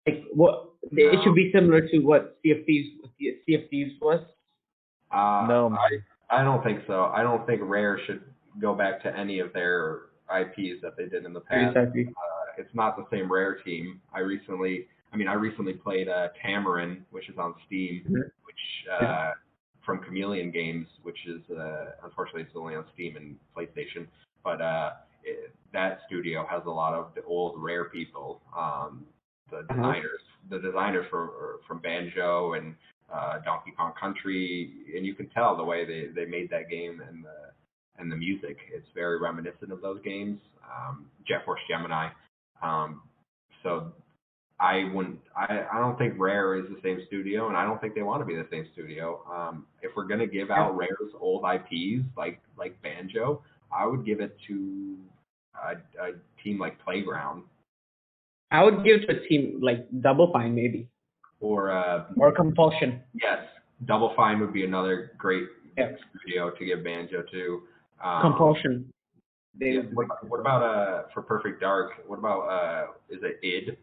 Like what it should be similar to what CFDs was. No, man. I don't think so. I don't think Rare should go back to any of their IPs that they did in the past. Exactly. It's not the same Rare team. I recently played Tamarin, which is on Steam, which from Chameleon Games, which is unfortunately it's only on Steam and PlayStation. But that studio has a lot of the old Rare people. The designers from Banjo and Donkey Kong Country, and you can tell the way they made that game and the music. It's very reminiscent of those games. Jet Force Gemini. So I don't think Rare is the same studio, and I don't think they want to be the same studio. If we're gonna give out Rare's old IPs like Banjo, I would give it to a team like Playground. I would give it to a team like Double Fine maybe. Or Compulsion. Yes, Double Fine would be another great studio to give Banjo to. Compulsion. What about for Perfect Dark? What about is it id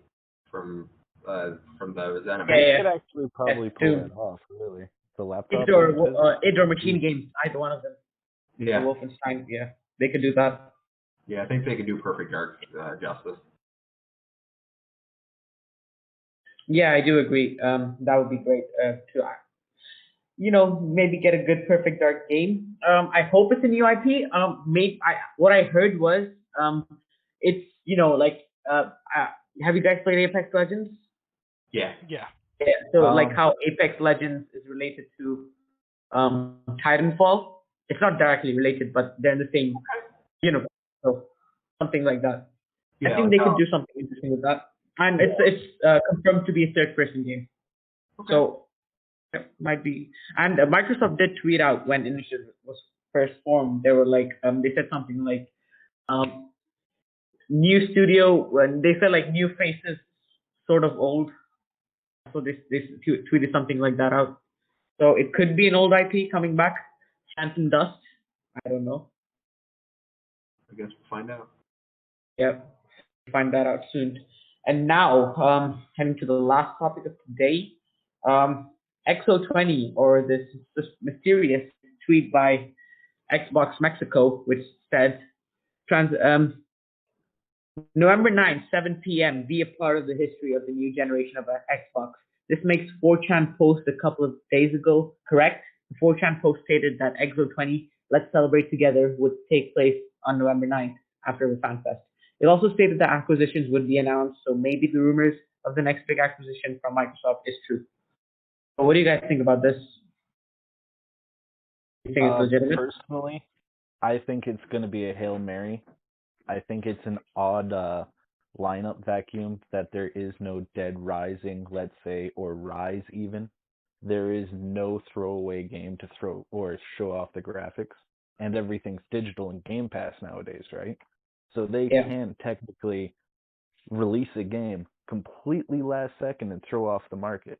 from the Zenime? They could actually probably pull that off, really. The laptop. id or Machine Games, either one of them. Yeah. Wolfenstein, they could do that. Yeah, I think they could do Perfect Dark justice. Yeah, I do agree. That would be great to, maybe get a good Perfect Dark game. I hope it's a new IP. What I heard was, it's have you guys played Apex Legends? Yeah. Yeah. Yeah. So like how Apex Legends is related to Titanfall. It's not directly related, but they're in the same universe. So something like that. Yeah, I think they could do something interesting with that. And it's confirmed to be a third-person game. Okay. So it might be. And Microsoft did tweet out when Initiative was first formed. They were like, they said something like, new studio. When they said like new faces, sort of old. So they tweeted something like that out. So it could be an old IP coming back. Phantom Dust. I don't know. I guess we'll find out. Yep. Find that out soon. And now, heading to the last topic of today, XO20, or this mysterious tweet by Xbox Mexico, which said, November 9th, 7 p.m., be a part of the history of the new generation of Xbox. This makes 4chan post a couple of days ago correct. The 4chan post stated that XO20, Let's Celebrate Together, would take place on November 9th after the FanFest. It also stated that acquisitions would be announced, so maybe the rumors of the next big acquisition from Microsoft is true. So what do you guys think about this? You think it's legitimate? Personally, I think it's going to be a Hail Mary. I think it's an odd lineup vacuum that there is no Dead Rising, let's say, or Rise even. There is no throwaway game to throw or show off the graphics, and everything's digital and Game Pass nowadays, right? So they can technically release a game completely last second and throw off the market.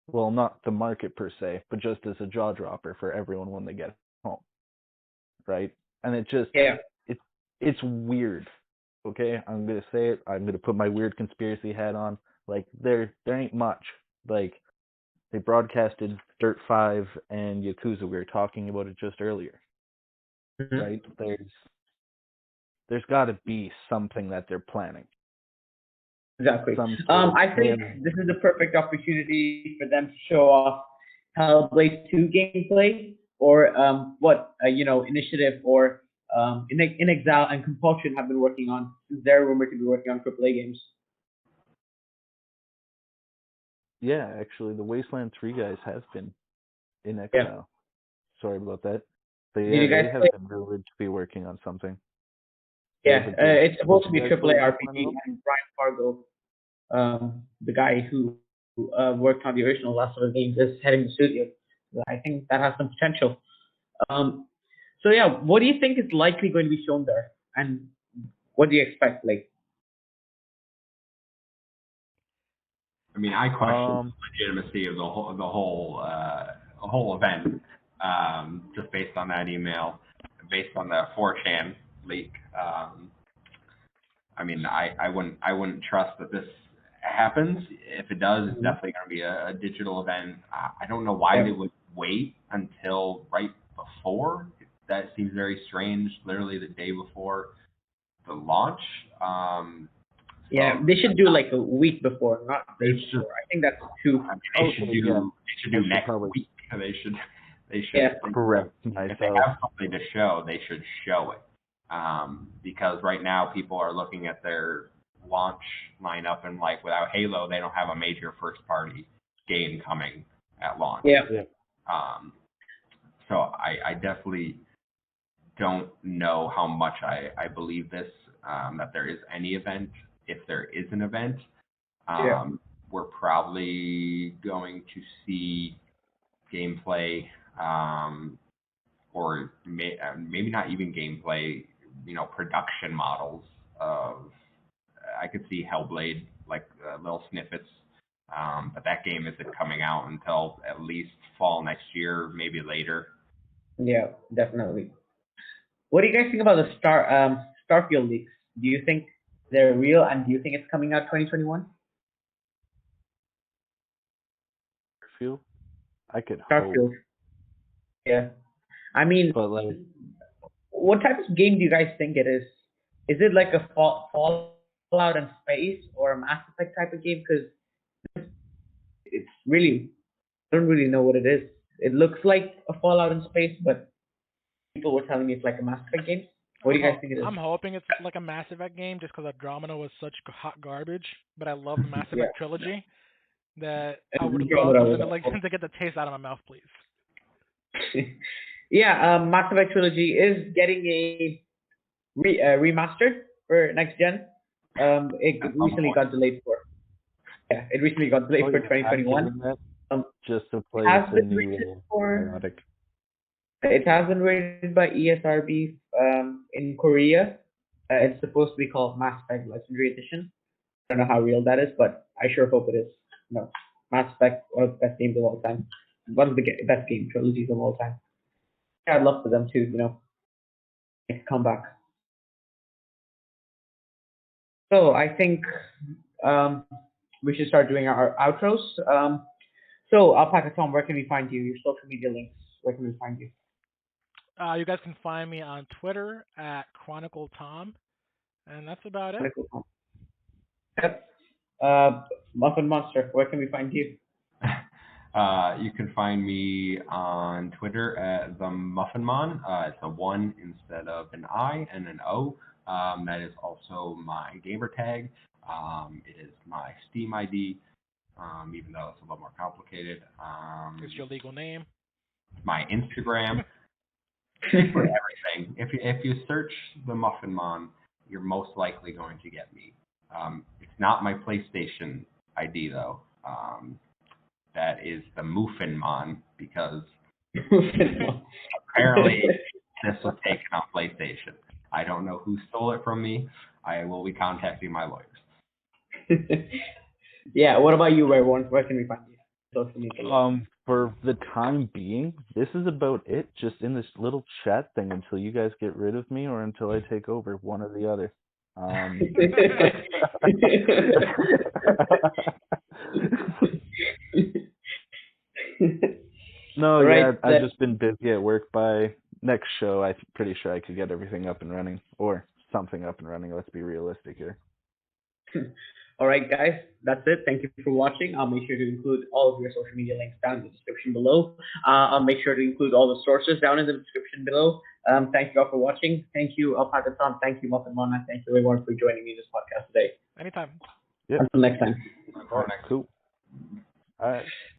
Well, not the market per se, but just as a jaw dropper for everyone when they get home, right? And it just it's weird. Okay, I'm gonna say it. I'm gonna put my weird conspiracy hat on. Like there ain't much. Like they broadcasted Dirt 5 and Yakuza. We were talking about it just earlier, right? There's got to be something that they're planning. Exactly. I think this is the perfect opportunity for them to show off Hellblade 2 gameplay, or Initiative or In Exile and Compulsion have been working on, since they're rumored to be working on AAA games. Yeah, actually, the Wasteland 3 guys have been in Exile. Yeah. Sorry about that. But yeah, they have been rumored to be working on something. Yeah, it's supposed to be AAA RPG, and Brian Fargo, the guy who worked on the original Last of Us games is heading the studio. So I think that has some potential. So yeah, what do you think is likely going to be shown there, and what do you expect? Like, I mean, I question the legitimacy of the whole event, just based on that email, based on the 4chan leak. I mean, I wouldn't trust that this happens. If it does, it's definitely going to be a digital event. I don't know why they would wait until right before. That seems very strange. Literally the day before the launch. yeah, they should do like a week before, not They days should. before. I think that's too. They should do next week. They should. Yeah. Correct If they myself. have something to show, they should show it. Because right now people are looking at their launch lineup and like without Halo, they don't have a major first party game coming at launch. Yeah. So I definitely don't know how much I believe this, that there is any event. If there is an event, we're probably going to see gameplay, or maybe not even gameplay, production models of, I could see Hellblade, like little snippets, but that game isn't coming out until at least fall next year, maybe later. Yeah, definitely. What do you guys think about the Starfield leaks? Do you think they're real, and do you think it's coming out 2021? Starfield? I could Starfield. hope. Yeah. I mean, But like, what type of game do you guys think it is? Is it like a Fallout in space or a Mass Effect type of game? Because it's really, I don't really know what it is. It looks like a Fallout in space, but people were telling me it's like a Mass Effect game. What do you guys think it is? I'm hoping it's like a Mass Effect game just because Andromeda was such hot garbage, but I love the Mass Effect trilogy that I would love to get the taste out of my mouth, please. Yeah, Mass Effect trilogy is getting a remastered for next gen. It recently got delayed for. Yeah, it recently got delayed for 2021. Just to play the new chaotic. It has been rated by ESRB in Korea. It's supposed to be called Mass Effect Legendary Edition. I don't know how real that is, but I sure hope it is. No, Mass Effect, one of the best games of all time. One of the best game trilogies of all time. Yeah, I'd love for them to, come back. So I think we should start doing our outros. So Alpaca Tom, where can we find you? Your social media links. Where can we find you? You guys can find me on Twitter at ChronicleTom, and that's about it. Yep. Muffin Monster, where can we find you? You can find me on Twitter at the Muffinmon. It's a 1 instead of an I and an O. That is also my gamer tag. It is my Steam ID, even though it's a little more complicated. It's your legal name. My Instagram. For everything. If you search the Muffinmon, you're most likely going to get me. It's not my PlayStation ID though. That is the Muffinmon, because apparently this was taken on PlayStation. I don't know who stole it from me. I will be contacting my lawyers. Yeah, what about you, Werewolf? Where can we find you? Social media. For the time being, this is about it. Just in this little chat thing until you guys get rid of me or until I take over, one or the other. No, right, yeah, I've just been busy at work. By next show, I'm pretty sure I could get everything up and running, or something up and running. Let's be realistic here. All right, guys, that's it. Thank you for watching. I'll make sure to include all of your social media links down in the description below. I'll make sure to include all the sources down in the description below. Thank you all for watching. Thank you, Alpaca Tom. Thank you, Muffin Mona. Thank you, everyone, for joining me in this podcast today. Anytime. Yep. Until next time. Cool. All right.